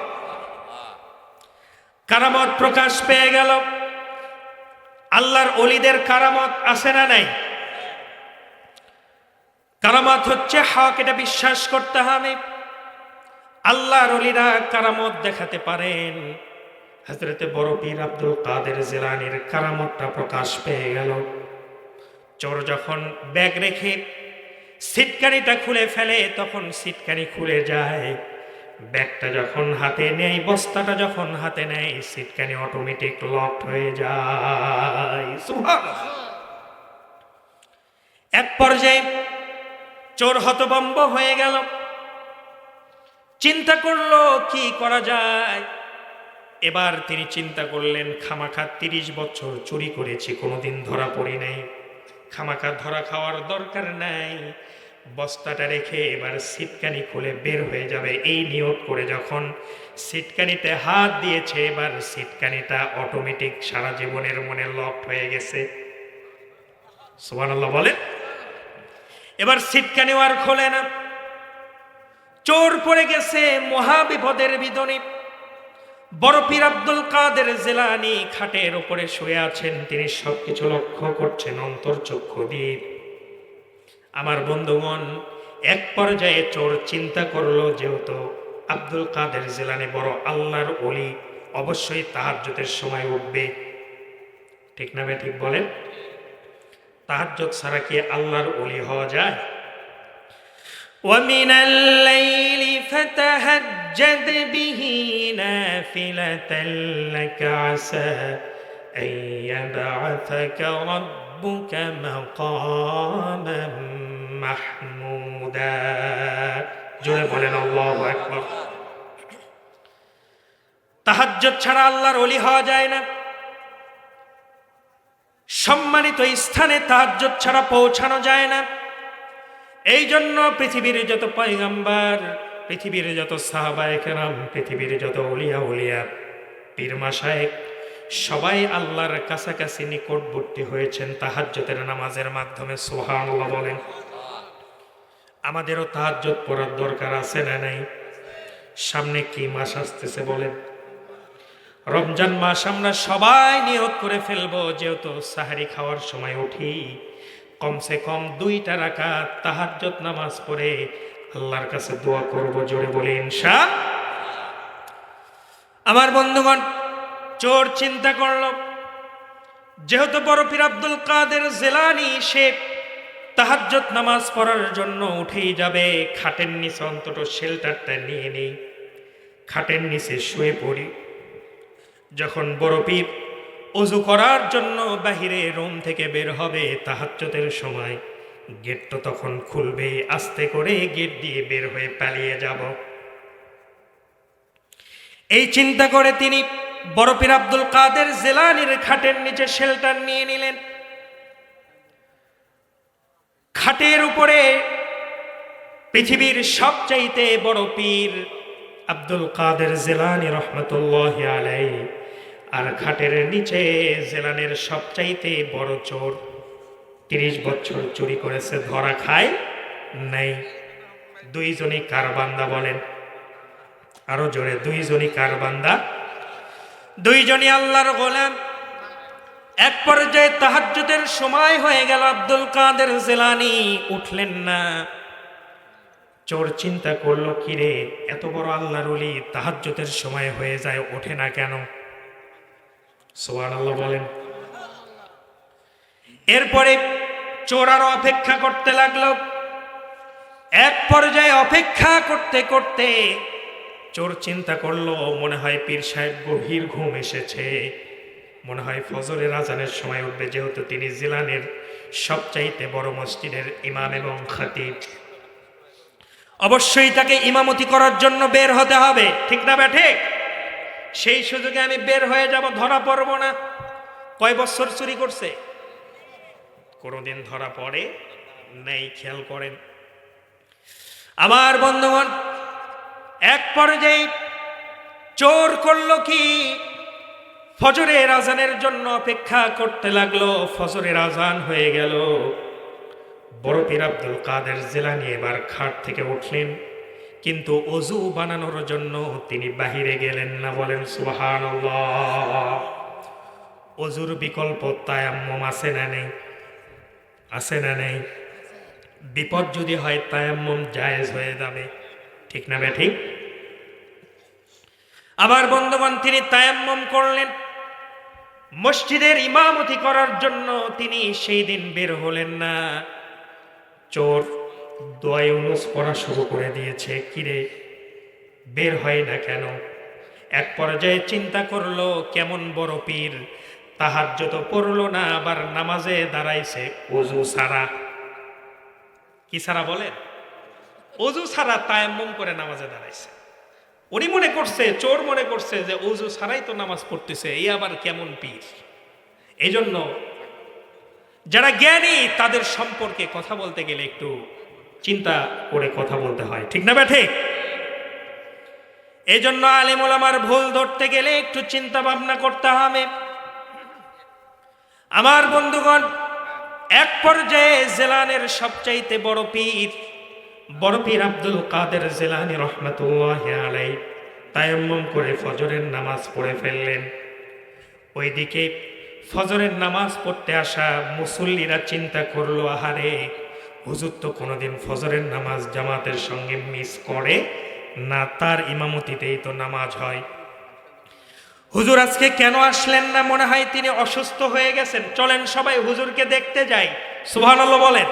কারামত প্রকাশ পেয়ে গেল। আল্লাহর ওলিদের কারামত আছে না নাই? কারামত হচ্ছে হক, এটা বিশ্বাস করতে হবে। আল্লাহর ওলিরা কারামত দেখাতে পারেন। হযরতে বড় পীর আব্দুল কাদের জিলানীর কারামতটা প্রকাশ পেয়ে গেল। চোর যখন ব্যাগ রেখে সিটকানিটা খুলে ফেলে, তখন সিটকানি খুলে যায়। ব্যাগটা যখন হাতে নেয়, বস্তাটা যখন হাতে নেয়, সিটকানি অটোমেটিক লক হয়ে যায়। সুবহানাল্লাহ। এক পর্যায়ে চোর হতভম্ব হয়ে গেল, চিন্তা করলো কি করা যায়। এবার তিনি চিন্তা করলেন, খামাখা 30 বছর চুরি করেছি, কোনোদিন ধরা পড়ি নাই, খামাখা ধরা খাওয়ার দরকার নাই। বস্তাটা রেখে এবার সিটকানি খুলে বের হয়ে যাবে, এই নিয়ত করে যখন সিটকানিতে হাত দিয়েছে, এবার সিটকানিটা অটোমেটিক সারা জীবনের মনে লক হয়ে গেছে। সুবহানাল্লাহ বলে। এবার সিটকানিও আর খোলে না। চোর পড়ে গেছে মহা বিপদের ভিতরে। বড় পীর আব্দুল কাদের জিলানী খাটের উপরে শুয়ে আছেন, তিনি সবকিছু লক্ষ্য করছেন অন্তর্চক্ষু দিয়ে। আমার বন্ধুগণ, এক পর্যায়ে চোর চিন্তা করলো, যেহেতু আব্দুল কাদের জিলানী বড় আল্লাহর ওলি, অবশ্যই তাহাজ্জুদের সময় উঠবে, ঠিক না ভাই? ঠিক বলেন। তাহাজ্জুদ ছাড়া কি আল্লাহর ওলি হওয়া যায়? وَمِنَ اللَّيْلِ فَتَهَجَّدْ بِهِ نَافِلَةً لَكَ عَسَى أَن يَبْعَثَكَ رَبُّكَ مَقَامًا মাহমুদা। জোরে বলেন আল্লাহু আকবার। তাহাজ্জুদ ছাড়া আল্লাহর ওলি হওয়া যায় না। সম্মানিত স্থানে তাহাজ্জুদ ছাড়া পৌঁছানো যায় না। এই জন্য পৃথিবীর যত পয়গম্বর, পৃথিবীর যত সাহাবায়ে কেরাম, পৃথিবীর যত ওলিয়া পীর মাশায়েখ, সবাই আল্লাহর কাছাকাছি নিকটবর্তী হয়েছেন তাহাজ্জুদের নামাজের মাধ্যমে। সুবহানাল্লাহ বলেন। আমাদেরও তাহাজ্জুদ পড়ার দরকার আছে না নাই? সামনে কি মাস আসতেছে বলেন? রমজান মাস আমরা সবাই নিয়ত করে ফেলবো, যেহেতু সাহারি খাওয়ার সময় উঠি, কমসে কম 2টা রাকাত তাহাজ্জুদ নামাজ পড়ে আল্লাহর কাছে দোয়া করব। জোরে বলি ইনশাআল্লাহ। আমার বন্ধুগণ, চোর চিন্তা করল, যেহেতু বড় পীর আব্দুল কাদের জিলানী সে তাহাজ্জুদ নামাজ পড়ার জন্য উঠেই যাবে, খাটের নিচে অন্তত শেল্টারটা নিয়ে নেই, খাটের নিচে শুয়ে পড়ি। যখন বড় পীর ওযু করার জন্য বাহিরে রুম থেকে বের হবে তাহাজ্জুদের সময়, গেট তো তখন খুলবে, আস্তে করে গেট দিয়ে বের হয়ে পালিয়ে যাব। এই চিন্তা করে তিনি বড় পীর আব্দুল কাদের জিলানীর খাটের নিচে শেল্টার নিয়ে নিলেন। খাটের উপরে পৃথিবীর সবচাইতে বড় পীর আব্দুল কাদের জিলানী রহমতুল্লাহি আলাইহি, আর খাটের নিচে জিলানের সবচাইতে বড় চোর, 30 বছর চুরি করেছে, ধরা খায় নাই। দুইজনই কার বান্দা বলেন? আরো জোরে, দুইজনই কার বান্দা? দুইজনই আল্লাহর গোলাম। এক পর্যায়ে তাহাজ্জুদের সময় হয়ে গেল, আব্দুল কাদের জিলানী উঠলেন না। চোর চিন্তা করলো, কিরে এত বড় আল্লাহর ওলি তাহাজ্জুদের সময় হয়ে যায়, ওঠে না কেন? সুবহানাল্লাহ বলেন। এরপরে চোর আরো অপেক্ষা করতে লাগলো। এক পর্যায়ে অপেক্ষা করতে করতে চোর চিন্তা করলো, মনে হয় পীর সাহেব গভীর ঘুম এসেছে, মনে হয় ফজরের আজানের সময় উঠবে, যেহেতু তিনি জিলানের সবচাইতে বড় মসজিদের ইমাম এবং খতিব, অবশ্যই তাকে ইমামতি করার জন্য বের হতে হবে, ঠিক না ব্যাঠে? সেই সুযোগে আমি বের হয়ে যাব, ধরা পড়ব না। কয় বছর চুরি করছে? কোনোদিন ধরা পড়ে নেই, খেয়াল করেন। আমার বন্ধুগণ, এক পর্যায়ে চোর করলো কি, ফজরের আজানের জন্য অপেক্ষা করতে লাগলো। ফজরের আজান হয়ে গেল। বড় পীর আব্দুল কাদের জিলানী এবার খাট থেকে উঠলেন, কিন্তু ওযু বানানোর জন্য তিনি বাহিরে গেলেন না। বলেন সুবহানাল্লাহ। ওযুর বিকল্প তায়াম্মুম আছে না নেই? আছে না নেই? বিপদ যদি হয় তায়াম্মুম জায়েজ হয়ে যাবে, ঠিক না ঠিক? আবার বন্ধুগণ, তিনি তায়াম্মুম করলেন। মসজিদের ইমামতি করার জন্য তিনি সেই দিন বের হলেন না। চোর দোয়া ইউনুস পড়া শুরু করে দিয়েছে, কিরে বের হয় না কেন? এক পর্যায়ে চিন্তা করলো, কেমন বড় পীর, তাহাজ্জুদ পড়লো না, আবার নামাজে দাঁড়াইছে ওযু ছাড়া। কি ছাড়া বলেন? ওযু ছাড়া তায়াম্মুম করে নামাজে দাঁড়াইছে। উনি মনে করছে, চোর মনে করছে যে ওযু ছাড়াই তো নামাজ পড়তেছে, এই আবার কেমন পীর। এই জন্য যারা জ্ঞানী তাদের সম্পর্কে কথা বলতে গেলে একটু চিন্তা করে কথা বলতে হয়, ঠিক না ব্যাঠে? এই জন্য আলেম ওলামার ভুল ধরতে গেলে একটু চিন্তা ভাবনা করতে হবে। আমার বন্ধুগণ, এক পর্যায়ে জিলানের সবচাইতে বড় পীর আব্দুল কাদের জিলানী রহমাতুল্লাহি আলাইহি তায়াম্মুম করে ফজরের নামাজ পড়ে ফেললেন। ওইদিকে ফজরের নামাজ পড়তে আসা মুসল্লিরা চিন্তা করলো, আহারে হুজুর তো কোনোদিন ফজরের নামাজ জামাতের সঙ্গে মিস করে না, তার ইমামতিতেই তো নামাজ হয়, হুজুর আজকে কেন আসলেন না? মনে হয় তিনি অসুস্থ হয়ে গেছেন, চলেন সবাই হুজুরকে দেখতে যাই। সুবহানাল্লাহ বলেন।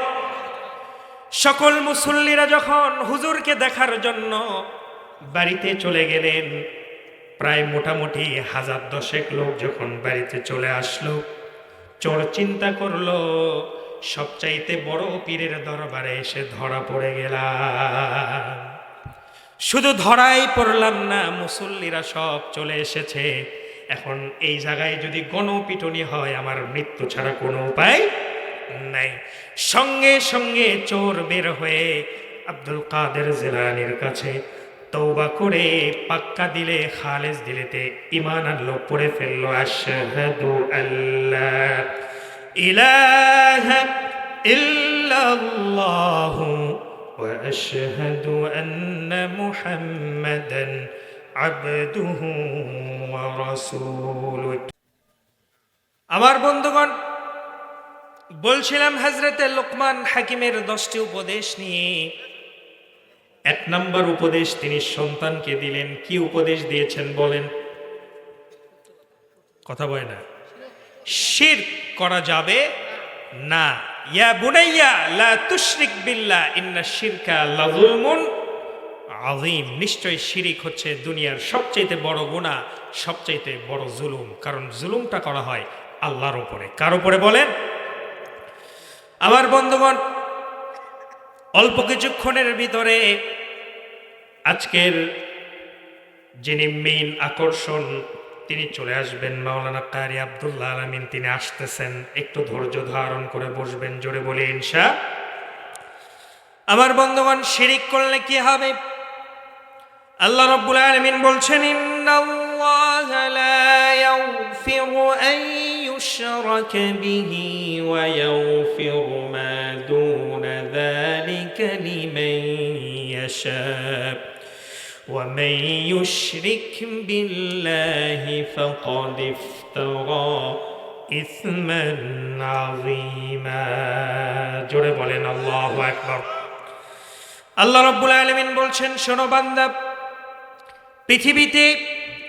সকল মুসল্লিরা যখন হুজুরকে দেখার জন্য বাড়িতে চলে গেলেন, প্রায় মোটামুটি 1000 লোক যখন বাড়িতে চলে আসলো, চোর চিন্তা করলো, সবচাইতে বড় পীরের দরবারে এসে ধরা পড়ে গেলাম। শুধু ধরাই পড়লাম না, মুসল্লিরা সব চলে এসেছে। এখন এই জায়গায় যদি গণপিটুনি হয়, আমার মৃত্যু ছাড়া কোনো উপায় নাই। সঙ্গে সঙ্গে চোর বের হয়ে আব্দুল কাদের জিলানীর কাছে তওবা করে পাক্কা দিলে, খালেস দিলেতে ঈমান আনলো, পড়ে ফেললো আশহাদু আল্লা ইলাহা ইল্লাল্লাহু ওয়া আশহাদু আন্না মুহাম্মাদান আবদুহু ওয়া রাসূলুহু। আমার বন্ধুগণ, বলছিলাম হযরতে লোকমান হাকিমের 10টি উপদেশ নিয়ে। 1 নম্বর উপদেশ তিনি সন্তানকে দিলেন। কি উপদেশ দিয়েছেন বলেন? কথা বলে না। শিরক করা যাবে না। ইয়া বুনাইয়া লা তুশরিক বিল্লাহ ইন্নাশ শিরকা লাযুলমুন আযীম। নিশ্চয় শিরিক হচ্ছে দুনিয়ার সবচেয়ে বড় গুনাহ, সবচেয়ে বড় জুলুম। কারণ জুলুমটা করা হয় আল্লাহর উপরে। কার উপরে বলেন? আমার বন্ধুগণ, অল্প কিছুক্ষণের ভিতরে আজকের যিনি মেইন আকর্ষণ তিনি চলে আসবেন, মাওলানা কারি আব্দুল্লাহ আল আমিন। তিনি আসতেছেন, একটু ধৈর্য ধারণ করে বসবেন। জোরে বলি ইনশা। আমার বন্ধুগণ, শিরিক করলে কি হবে? আল্লাহ রাব্বুল আলামিন বলছেন, ইন্নাল্লাহা লা ইয়াগফিরু আন ইউশরাকা বিহি ওয়া ইয়াগফিরু মা দুনা যালিকা লিমান ইয়াশা ومن يشرك بالله فقد افترى إثما عظيما। জোরে বলেন আল্লাহু আকবার। আল্লাহ রাব্বুল আলামিন বলছেন, শোনো বান্দা, পৃথিবীতে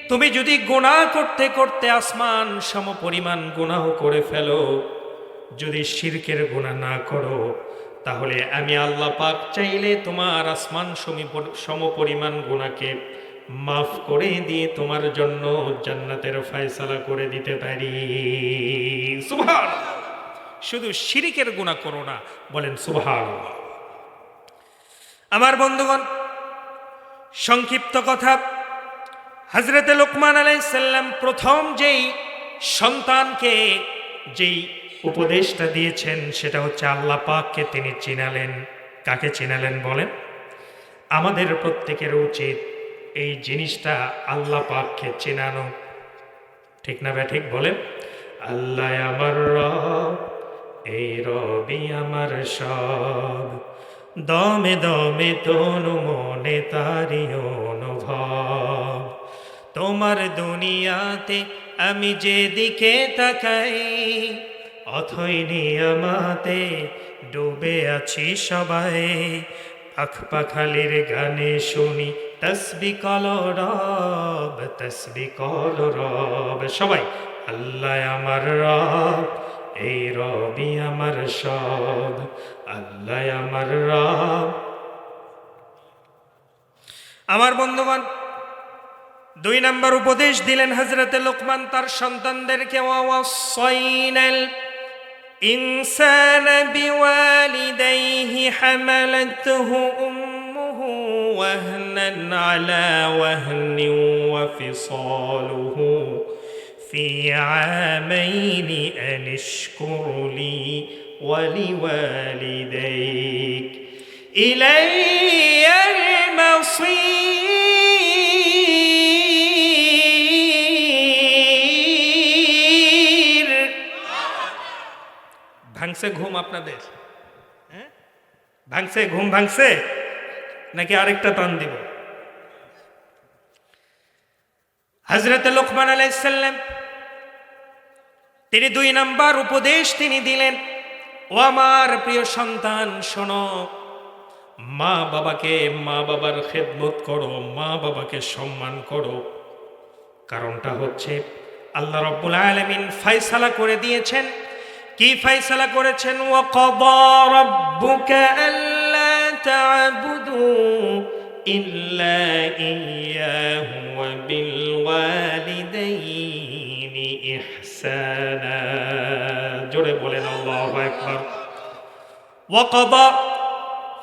তুমি যদি গুনাহ করতে করতে আসমান সমপরিমাণ গুনাহ করে ফেলো, যদি শিরকের গুনাহ না করো, তাহলে আমি আল্লাহ পাক চাইলে তোমার আসমান সমপরিমাণ গুনাহকে মাফ করে দিয়ে তোমার জন্য জান্নাতের ফয়সালা করে দিতে পারি। সুবহানাল্লাহ। শুধু শিরকের গুনাহ করো না, বলেন সুবহানাল্লাহ। আমার বন্ধুগণ, সংক্ষিপ্ত কথা, হযরতে লোকমান আলাইহিস সালাম প্রথম যেই সন্তানকে যেই উপদেশটা দিয়েছেন সেটা হচ্ছে আল্লাহ পাককে তিনি চিনালেন। কাকে চিনালেন বলেন? আমাদের প্রত্যেকের উচিত এই জিনিসটা আল্লাহ পাককে চিনানো। ঠিক না বে ঠিক বলেন? আল্লাহ আমার রব, এই রবি আমার সব, দমে দমে তনু মনে তারি অনুভব। তোমার দুনিয়াতে আমি যেদিকে তাকাই, অথই নিয়ামাতে ডুবে আছি সবাই। পাখ পাখালির গানে শুনি তসবিহ কল রব, তসবিহ কল রব। সবাই আল্লাহ আমার রব, এই রবি আমার সব, আল্লাহ আমার রব। আমার বন্ধুগণ, 2 নম্বর উপদেশ দিলেন হযরতে লোকমান তার সন্তানদেরকে, ওয়াসাইনাল ইনসানা বিওয়ালিদাইহি হামালাতহু উম্মুহু ওয়াহনান আলা ওয়াহনিন ওয়া ফিসালুহু ফি আমাইনি আন ইশকুর লি ওয়া লিওয়ালিদাইক ইলাইয়াল মাসীর। ভাঙছে ঘুম আপনাদের? হ্যাঁ, ভাঙছে ঘুম? ভাঙছে নাকি আরেকটা টান দিব? হযরতে লোকমান আলাইহিস সালাম তিনি 2 নম্বর উপদেশ তিনি দিলেন, ও আমার প্রিয় সন্তান শোনো, মা বাবার খেদমত করো, মা বাবাকে সম্মান করো। কারণটা হচ্ছে আল্লাহ রাব্বুল আলামিন ফয়সালা করে দিয়েছেন। কি ফয়সালা করেছেন? ওয়াকাদা রাব্বুকা আল্লা তা'বুদু ইল্লা ইয়্যাহু ওয়া বিল ওয়ালিদাইনি ইহসানা। জোরে বলেন আল্লাহু আকবার। ওয়াকাদা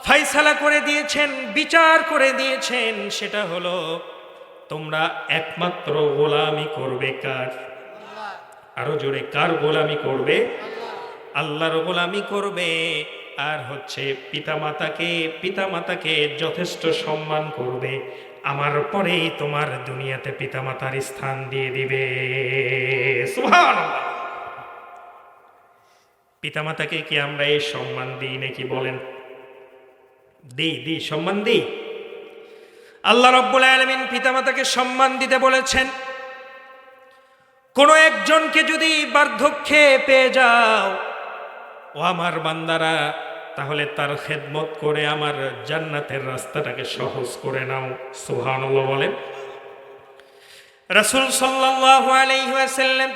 ফয়সালা করে দিয়েছেন, বিচার করে দিয়েছেন, সেটা হলো তোমরা একমাত্র গোলামি করবে কার? আরো জোরে, কার গোলামি করবে? আল্লাহর গোলামি করবে। আর হচ্ছে পিতামাতাকে যথেষ্ট সম্মান করবে। আমার পরেই তোমার দুনিয়াতে পিতামাতার স্থান দিয়ে দিবে। সুবহানাল্লাহ। পিতামাতাকে কি আমরা এই সম্মান দিই নাকি বলেন? দিই সম্মান দিই। আল্লাহ রাব্বুল আলামিন পিতামাতাকে সম্মান দিতে বলেছেন। কোনো একজনকে যদি বার্ধক্যে পেয়ে যাও, ও আমার বান্দারা, তাহলে তার খেদমত করে আমার জান্নাতের রাস্তাটাকে সহজ করে নাও। সুবহানাল্লাহ বলেন। রাসূল সাল্লাল্লাহু আলাইহি ওয়াসাল্লাম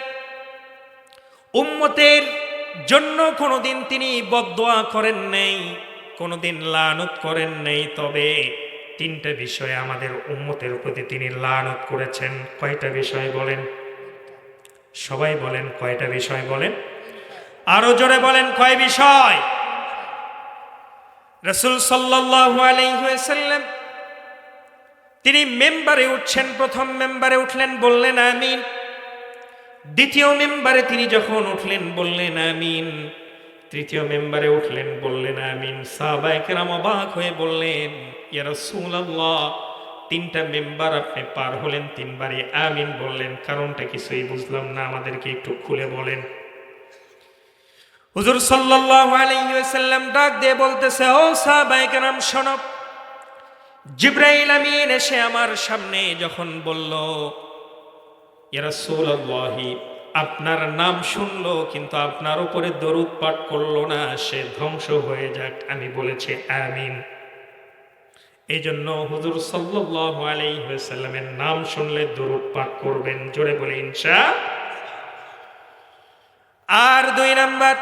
উম্মতের জন্য কোনোদিন তিনি বদদোয়া করেন নাই, কোনোদিন লানত করেন নাই। তবে তিনটা বিষয়ে আমাদের উম্মতের প্রতি তিনি লানত করেছেন। কয়টা বিষয় বলেন? সবাই বলেন, কয়টা বিষয় বলেন? আরো জোরে বলেন, কয় বিষয়? রাসূল সাল্লাল্লাহু আলাইহি ওয়াসাল্লাম তিনি মেম্বারে উঠছেন। প্রথম মেম্বারে উঠলেন, বললেন আমিন। দ্বিতীয় মেম্বারে তিনি যখন উঠলেন, বললেন আমিন। তৃতীয় মেম্বারে উঠলেন, বললেন আমিন। সাহাবায়ে কেরাম অবাক হয়ে বললেন, ইয়া রাসূলুল্লাহ, তিনটা মেম্বার আপনি পার হলেন, তিনবারই আমিন বললেন, কারণটা কিছুই বুঝলাম না, আমাদেরকে একটু খুলে বলেন। হুজুর সাল্লাল্লাহু আলাইহি ওয়াসাল্লাম ডাক দিয়ে বলতেছে, ও সাহাবায়ে কেরাম শোনো, জিবরাইল আমিন এসে আমার সামনে যখন বলল, ইয়া রাসূলুল্লাহ, আপনার নাম শুনলো কিন্তু আপনার উপরে দরুদ পাঠ করলো না, সে ধ্বংস হয়ে যাক, আমি বলেছি আমিন। এই জন্য হুজুর সাল্লাল্লাহু আলাইহি ওয়াসাল্লামের নাম শুনলে দরুদ পাঠ করবেন। জোরে বলে ইনশাআল্লাহ। আর দুই নাম্বার,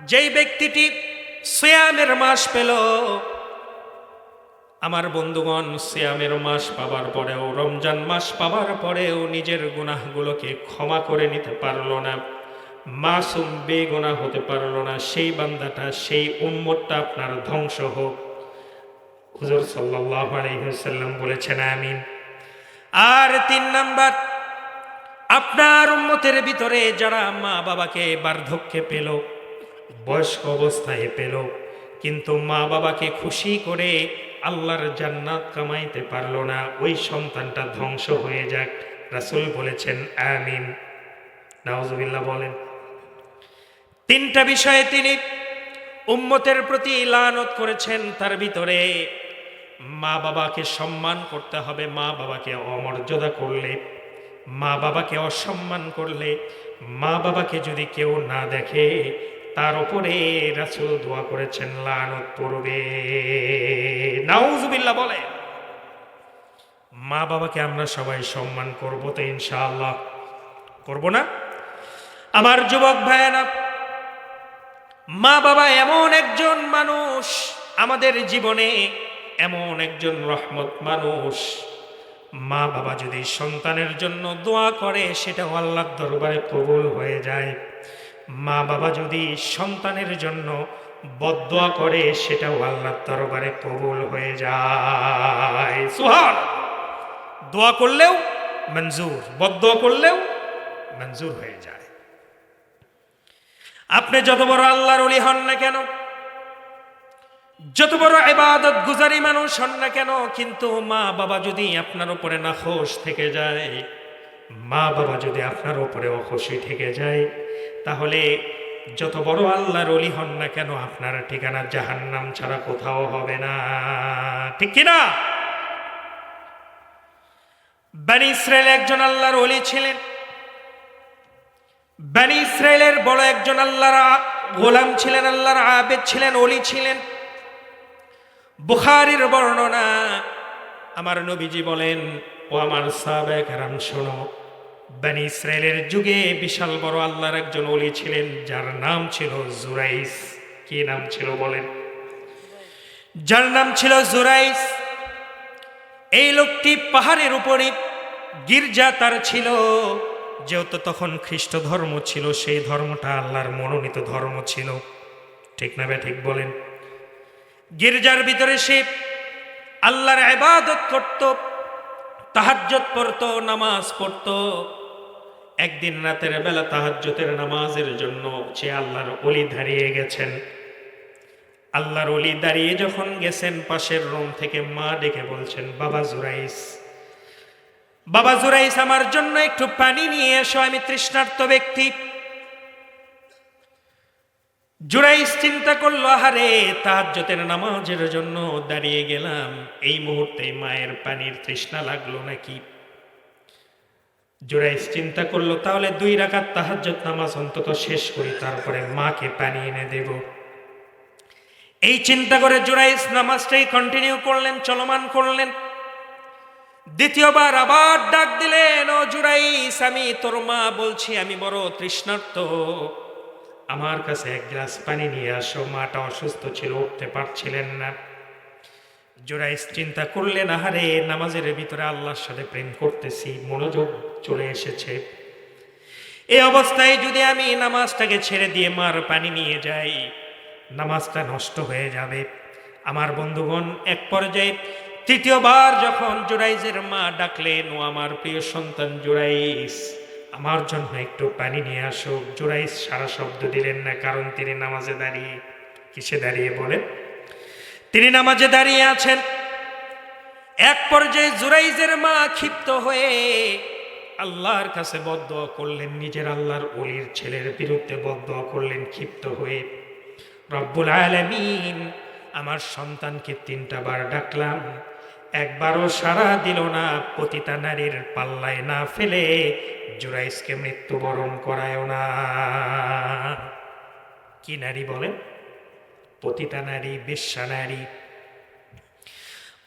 যেই ব্যক্তিটি সিয়ামের মাস পেল, আমার বন্ধুগণ, সিয়ামের মাস পাবার পরেও, রমজান মাস পাবার পরেও নিজের গুনাহগুলোকে ক্ষমা করে নিতে পারলো না, মাসুম বেগুনাহ হতে পারলো না, সেই বান্দাটা, সেই উম্মতটা আপনার ধ্বংস হোক। হুজুর সাল্লাল্লাহু আলাইহি ওয়াসাল্লাম বলেছেন আমিন। আর তিন নাম্বার, আপনার উম্মতের ভিতরে যারা মা বাবাকে বার্ধক্যে পেল, বয়স্ক অবস্থায় পেল, কিন্তু মা বাবাকে খুশি করে আল্লাহর জান্নাত কামাইতে পারলো না, ওই সন্তানটা ধ্বংস হয়ে যাক। রাসূল বলেছেন আমিন। নাউজুবিল্লাহ বলেন। তিনটা বিষয়ে তিনি উম্মতের প্রতি লানত করেছেন। তার ভিতরে মা বাবাকে সম্মান করতে হবে। মা বাবাকে অমর্যাদা করলে, মা বাবাকে অসম্মান করলে, মা বাবাকে যদি কেউ না দেখে, তার উপরে রাসূল দোয়া করেছেন লানত পড়বে। নাউজুবিল্লাহ বলে। মা বাবাকে আমরা সবাই সম্মান করব তো ইনশাআল্লাহ? করব না? আমার যুবক ভাইয়েরা, মা বাবা এমন একজন মানুষ আমাদের জীবনে, এমন একজন রহমত মানুষ। মা বাবা যদি সন্তানের জন্য দোয়া করে, সেটাও আল্লাহর দরবারে কবুল হয়ে যায়। মা বাবা যদি সন্তানের জন্য বদদোয়া করে, সেটাও আল্লাহর দরবারে কবুল হয়ে যায়। সুবহানাল্লাহ। দোয়া করলেও মঞ্জুর, বদদোয়া করলেও মঞ্জুর হয়ে যায়। আপনি যত বড় আল্লাহর ওলি হন না কেন, যত বড় ইবাদত গুজারি মানুষ হন না কেন, কিন্তু মা বাবা যদি আপনার উপরে নাখোশ থেকে যায়, মা বাবা যদি আপনার উপরে অখুশি থেকে যায়, তাহলে যত বড় আল্লাহর ওলি হন না কেন, আপনার ঠিকানা জাহান্নাম ছাড়া কোথাও হবে না। ঠিক কিনা? বনি ইসরাইল একজন আল্লাহর ওলি ছিলেন। বনি ইসরাইলের বড় একজন আল্লাহর গোলাম ছিলেন, আল্লাহর আবেদ ছিলেন, ওলি ছিলেন। বুখারীর বর্ণনা, আমার নবীজি বলেন, ও আমার সাহাবায়ে কেরাম শোনো, বনি ইসরাইলের যুগে বিশাল বড় আল্লাহর একজন ওলি ছিলেন, যার নাম ছিল জুরাইস। কি নাম ছিল বলেন? যার নাম ছিল জুরাইস। এই লোকটি পাহাড়ের উপরে গির্জা তার ছিল। যেহেতু তখন খ্রিস্ট ধর্ম ছিল, সেই ধর্মটা আল্লাহর মনোনীত ধর্ম ছিল। ঠিক না বে ঠিক বলেন? গির্জার ভিতরে সে আল্লাহর ইবাদত করত, তাহাজ্জুদ পড়ত, নামাজ পড়ত। একদিন রাতের বেলা তাহাজ্জুদের নামাজের জন্য সে আল্লাহর ওলি দাঁড়িয়ে গেছেন। আল্লাহর ওলি দাঁড়িয়ে যখন গেছেন, পাশের রুম থেকে মা ডেকে বলছেন, বাবা জুরাইস, বাবা জুরাইস, আমার জন্য একটু পানি নিয়ে এসো, আমি তৃষ্ণার্ত ব্যক্তি। জুরাইস চিন্তা করলো, আহারে তাহাজ্জুদের নামাজের জন্য দাঁড়িয়ে গেলাম, এই মুহূর্তে মায়ের পানির তৃষ্ণা লাগলো নাকি। জুরাইস চিন্তা করলো, তাহলে 2 রাকাত তাহাজ্জুদ নামাজ অন্তত শেষ করি, তারপরে মাকে পানি এনে দেব। এই চিন্তা করে জুরাইস নামাজটাই কন্টিনিউ করলেন, চলমান করলেন। দ্বিতীয়বার আবার ডাক দিলেন, ও জুরাইস, আমি তোর মা বলছি, আমি বড় তৃষ্ণার্ত, আমার কাছে 1 গ্লাস পানি নিয়ে আসো। মাটা অসুস্থ ছিল, উঠতে পারছিলেন না। জুরাইস চিন্তা করলেন, আহারে নামাজের ভিতরে আল্লাহর সাথে প্রেম করতেছি, মনোযোগ চলে এসেছে, এই অবস্থায় যদি আমি নামাজটাকে ছেড়ে দিয়ে মার পানি নিয়ে যাই, নামাজটা নষ্ট হয়ে যাবে। আমার বন্ধুগণ, এক পর্যায়ে তৃতীয়বার যখন জুরাইজের মা ডাকলেন, ও আমার প্রিয় সন্তান জুরাইস, আমার জন্য একটু পানি নিয়ে আসো। জুরাইস সারা শব্দ দিলেন না, কারণ তিনি নামাজে দাঁড়িয়ে। কিসে দাঁড়িয়ে বলেন? তিনি নামাজে দাঁড়িয়ে আছেন। এক পর্যায়ে জুরাইজের মা ক্ষিপ্ত হয়ে আল্লাহর কাছে বদদোয়া করলেন, নিজের আল্লাহর ওলির ছেলের বিরুদ্ধে বদদোয়া করলেন ক্ষিপ্ত হয়ে, রব্বুল আলামিন, আমার সন্তানকে 3টা বার ডাকলাম, একবারও সাড়া দিল না, পতিতা নারীর পাল্লায় না ফেলে জুরাইসকে মৃত্যুবরণ করায়ও না। কি নারী বলেন? পতিতা নারী, বেশ্যা নারী।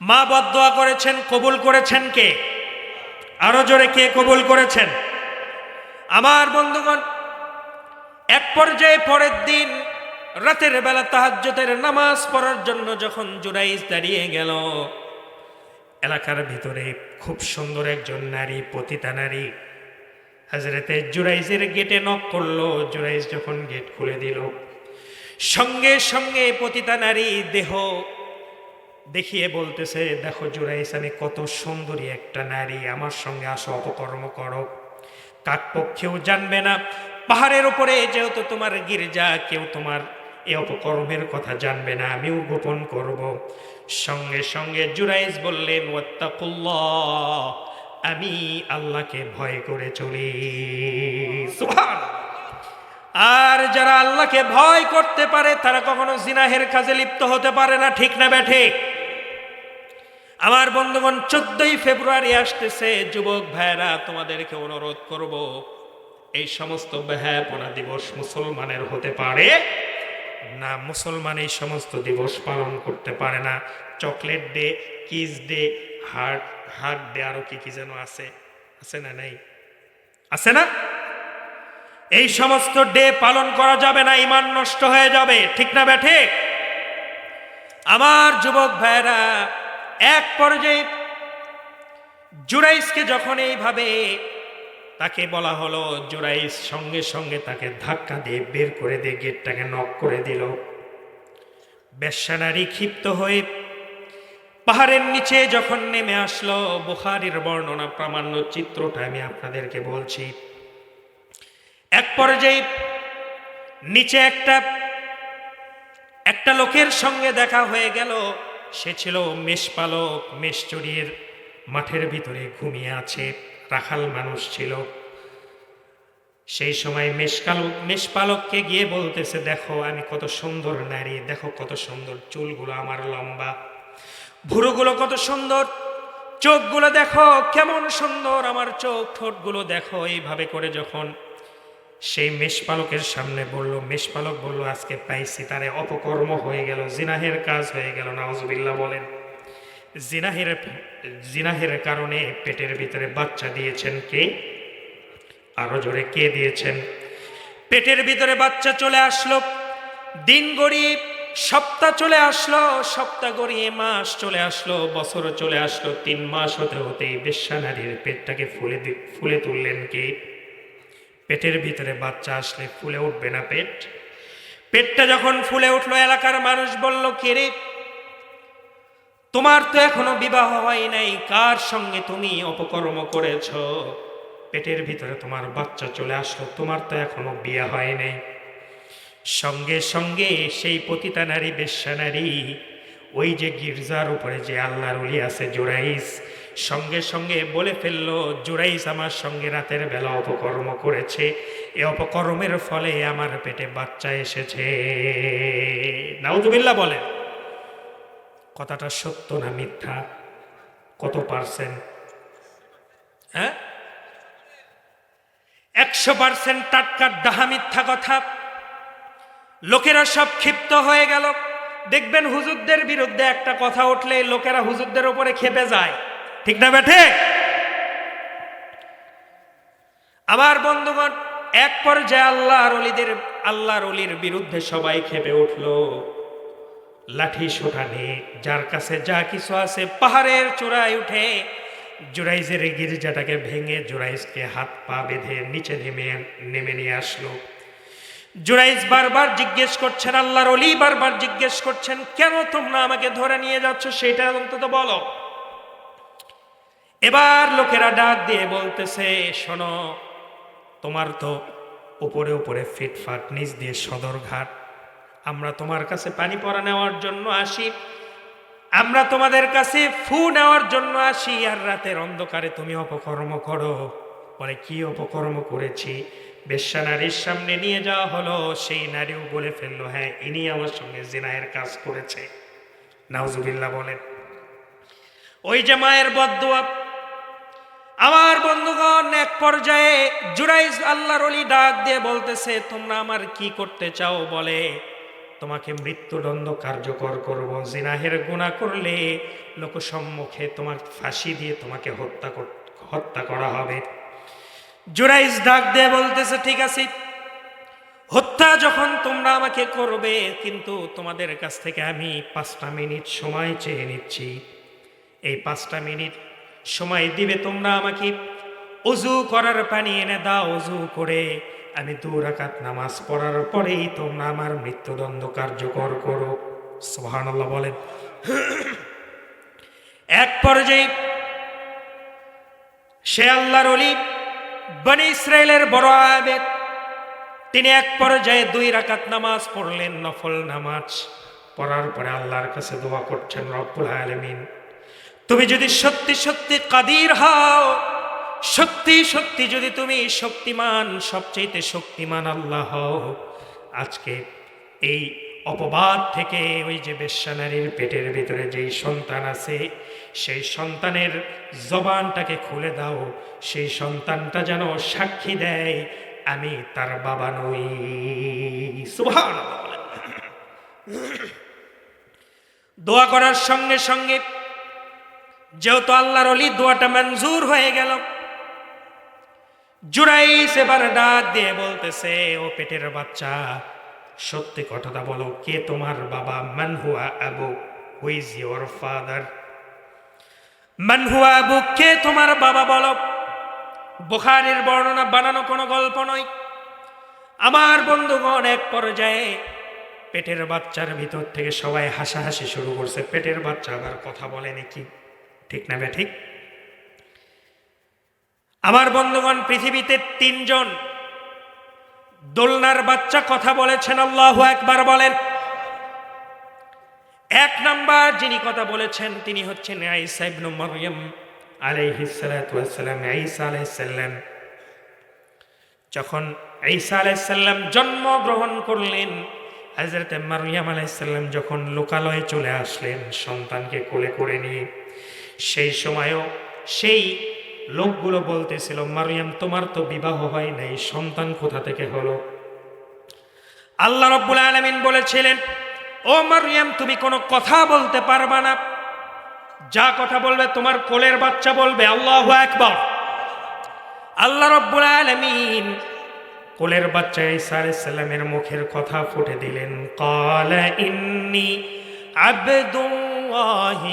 মা বদদোয়া করেছেন, কবুল করেছেন কে? আরো জোরে, কে কবুল করেছেন? আমার বন্ধুগণ, এক পর্যায়ে পরের দিন রাতের বেলা তাহাজ্জুদের নামাজ পড়ার জন্য যখন জুরাইস দাঁড়িয়ে গেল, এলাকার ভিতরে খুব সুন্দর একজন নারী, পতিতা নারী, হযরতে জুরাইসের গেটে নক করলো। জুরাইস যখন গেট খুলে দিল, সঙ্গে সঙ্গে পতিতা নারী দেহ দেখিয়ে বলতেছে, দেখো জুরাইস, আমি কত সুন্দরী একটা নারী, আমার সঙ্গে আসো, অপকর্ম করো, কাকপক্ষেও জানবে না, পাহাড়ের উপরে যেহেতু তোমার গির্জা, কেউ তোমার এই অপকর্মের কথা জানবে না, আমিও গোপন করব। সঙ্গে সঙ্গে জুরাইস বললেন, ওয়াত্তাকুল্লাহ, আমি আল্লাহকে ভয় করে চলি। সুবহানাল্লাহ। আর যারা আল্লাহকে ভয় করতে পারে তারা কখনো জিনাহের কাজে লিপ্ত হতে পারে না, ঠিক না বেঠে? আমার বন্ধুগণ, 14ই ফেব্রুয়ারি আসতেছে। যুবক ভাইরা, তোমাদেরকে অনুরোধ করব, এই সমস্ত বেহায়াপনা দিবস মুসলমানের হতে পারে না। মুসলমান এই সমস্ত দিবস পালন করতে পারে না। Chocolate day, kiss day, heart day, আরো কি কি যেন আছে, আছে না? নাই? আছে না? এই সমস্ত ডে পালন করা যাবে না, ঈমান নষ্ট হয়ে যাবে, ঠিক না বেঠে? আমার যুবক ভাইরা, এক পর্যায়ে জুরাইসকে যখন এইভাবে তাকে বলা হলো, জুরাইস সঙ্গে সঙ্গে তাকে ধাক্কা দিয়ে বের করে দিয়ে গেটটাকে নক করে দিল। বেশ্যা নারী ক্ষিপ্ত হয়ে পাহাড়ের নিচে যখন নেমে আসলো, বুখারীর বর্ণনা প্রামাণ্য চিত্রটা আমি আপনাদেরকে বলছি। এক পর্যায়ে নিচে একটা লোকের সঙ্গে দেখা হয়ে গেল। সে ছিল মেষপালক, মেষ চড়িয়ে মাঠের ভিতরে ঘুমিয়ে আছে, রাখাল মানুষ ছিল। সেই সময় মেষপালককে গিয়ে বলতেছে, দেখো আমি কত সুন্দর নারী, দেখো কত সুন্দর চুলগুলো আমার লম্বা, ভুরুগুলো কত সুন্দর, চোখগুলো দেখো কেমন সুন্দর, আমার চোখ, ঠোঁটগুলো দেখো। এইভাবে করে যখন সেই মেষপালকের সামনে বলল, মেষপালক বলল, আজকে পাইছি, তারে অপকর্ম হয়ে গেল, জিনাহের কাজ হয়ে গেল। নাউজুবিল্লাহ বলেন। জিনাহের কারণে পেটের ভিতরে বাচ্চা দিয়েছেন কে? আরো জোরে, কে দিয়েছেন? পেটের ভিতরে বাচ্চা চলে আসলো, দিন গড়িয়ে সপ্তাহ চলে আসলো, সপ্তাহ গড়িয়ে মাস চলে আসলো, বছর চলে আসলো। 3 মাস হতে হতেই বেশ্যা নারীর পেটটাকে ফুলে তুললেন কে? পেটের ভিতরে বাচ্চা আসলে ফুলে উঠবে না পেট? পেটটা যখন ফুলে উঠলো, এলাকার মানুষ বলল, কে রে, তোমার তো এখনো বিবাহ হয় নাই, কার সঙ্গে তুমি অপকর্ম করেছ? পেটের ভিতরে তোমার বাচ্চা চলে আসলো, তোমার তো এখনো বিয়ে হয় নাই। সঙ্গে সঙ্গে সেই পতিতা নারী, বেশ্যা নারী, ওই যে গির্জার উপরে যে আল্লাহর ওলি আছে জুরাইস, সঙ্গে সঙ্গে বলে ফেললো, জুরাইজ আমার সঙ্গে রাতের বেলা অপকর্ম করেছে, এ অপকর্মের ফলে আমার পেটে বাচ্চা এসেছে। নাউজুবিল্লাহ বলেন। কথাটা সত্য না মিথ্যা? কত পার্সেন্ট? হ্যাঁ, 100% টাটকা ডাহা মিথ্যা কথা। লোকেরা সব ক্ষিপ্ত হয়ে গেল। দেখবেন হুজুরদের বিরুদ্ধে একটা কথা উঠলে লোকেরা হুজুরদের উপরে ক্ষেপে যায়, ঠিক না বেঠে? আমার বন্ধুগণ, এক পর্যায়ে আল্লাহর অলির বিরুদ্ধে সবাই ক্ষেপে উঠলো। লাঠি সোটা নিয়ে যার কাছে যা কিছু আছে পাহাড়ের চূড়ায় উঠে জুরাইজের গির্জাটাকে ভেঙে জুরাইজকে হাত পা বেঁধে নিচে নেমে নিয়ে আসলো। জুরাইজ বারবার জিজ্ঞেস করছেন, আল্লাহর ওলি বারবার জিজ্ঞেস করছেন, কেন তোমরা আমাকে ধরে নিয়ে যাচ্ছ সেটা অন্তত বলো। এবার লোকেরা ডাক দিয়ে বলতেছে, শোনো, তোমার তো উপরে উপরে ফিটফাট, নিচ দিয়ে সদরঘাট, আমরা তোমার কাছে পানি পড়া নেওয়ার জন্য আসি, আমরা তোমাদের কাছে ফু নেওয়ার জন্য আসি, আর রাতের অন্ধকারে তুমি অপকর্ম করো। বলে, কি অপকর্ম করেছি? বেশ্যা নারীর সামনে নিয়ে যাওয়া হলো, সেই নারীও বলে ফেললো, হ্যাঁ, ইনি আমার সঙ্গে জিনায়ের কাজ করেছে। নাউজুবিল্লাহ বলেন। ওই যে মায়ের বদদুয়া। আমার বন্ধুগণ, এক পর্যায়ে জুরাইজ আল্লাহর ওলি ডাক দিয়ে বলতেছে, তোমরা আমার কি করতে চাও? বলে, তোমাকে মৃত্যুদণ্ড কার্যকর করব, জিনাহের গুনাহ করলে লোকসম্মুখে তোমার ফাঁসি দিয়ে তোমাকে হত্যা করা হবে। জুরাইজ ডাক দিয়ে বলতেছে, ঠিক আছে, হত্যা যখন তোমরা আমাকে করবে, কিন্তু তোমাদের কাছ থেকে আমি 5টা মিনিট সময় চেয়ে নিচ্ছি। এই 5টা মিনিট সময় দিবে তোমরা আমাকে, ওযু করার পানি এনে দাও, ওযু করে আমি 2 রাকাত নামাজ পড়ার পরেই তোমরা আমার মৃত্যুদণ্ড কার্যকর করো। সুবহানাল্লাহ বলেন। এক পর্যায়ে সে আল্লাহর ওলি, বনি ইসরাইলের বড় আবেদ, তিনি এক পর্যায়ে 2 রাকাত নামাজ পড়লেন, নফল নামাজ পড়ার পরে আল্লাহর কাছে দোয়া করছেন, রব্বুল আলামিন, তুমি যদি সত্যি সত্যি কাদির হও, সত্যি সত্যি যদি তুমি শক্তিমান, সবচেয়ে শক্তিমান আল্লাহ হও, আজকে এই অপবাদ থেকে ওই যে বেশ্যা নারীর পেটের ভিতরে যেই সন্তান আছে, সেই সন্তানের জবানটাকে খুলে দাও, সেই সন্তানটা যেন সাক্ষী দেয় আমি তার বাবা নই। সুবহানাল্লাহ। দোয়া করার সঙ্গে সঙ্গে যেহেতু আল্লাহর ওলি দোয়াটা মঞ্জুর হয়ে গেল, জুরাইজ এবার ডাক দিয়ে বলতেছে, ও পেটের বাচ্চা, সত্যি কথাটা বলো, কে তোমার বাবা? মান হুয়া Abu, who is your father? মান হুয়া আবু, কে তোমার বাবা বলো। বুখারীর বর্ণনা, বানানো কোনো গল্প নয়। আমার বন্ধুগণ, এক পর্যায়ে পেটের বাচ্চার ভিতর থেকে সবাই হাসাহাসি শুরু করছে। পেটের বাচ্চা আবার কথা বলে নাকি? ঠিক না বে ঠিক? আমার বন্ধুগণ, পৃথিবীতে 3 জন দোলনার বাচ্চা কথা বলেছেন। আল্লাহু আকবার বলেন। 1 নাম্বার যিনি কথা বলেছেন তিনি হচ্ছেন ঈসা ইবনে মারইয়াম আলাইহিস সালাতু ওয়াস সালাম। ঈসা আলাইহিস সালাম, যখন ঈসা আলাইহিস সালাম জন্মগ্রহণ করলেন, হযরত মারইয়াম আলাইহিস সালাম যখন লোকালয়ে চলে আসলেন সন্তানকে কোলে করে নিয়ে, সেই সময়ও সেই লোকগুলো বলতেছিল, মারইয়াম, তোমার তো বিবাহ হয় নাই, সন্তান কোথা থেকে হলো? আল্লাহ রাব্বুল আলামিন বলেছিলেন, ও মারইয়াম, তুমি কোনো কথা বলতে পারবা না, যা কথা বলবে তোমার কোলের বাচ্চা বলবে। আল্লাহু আকবার। আল্লাহ রাব্বুল আলামিন কোলের বাচ্চা ঈসা আলাইহিস সালামের মুখের কথা ফুটে দিলেন। ক্বালা ইন্নী আবদুল্লাহি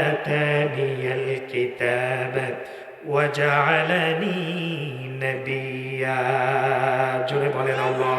আতানিয়াল কিতাব ওয়া জাআলানি নাবিয়্যা। জোরে বলেন আল্লাহু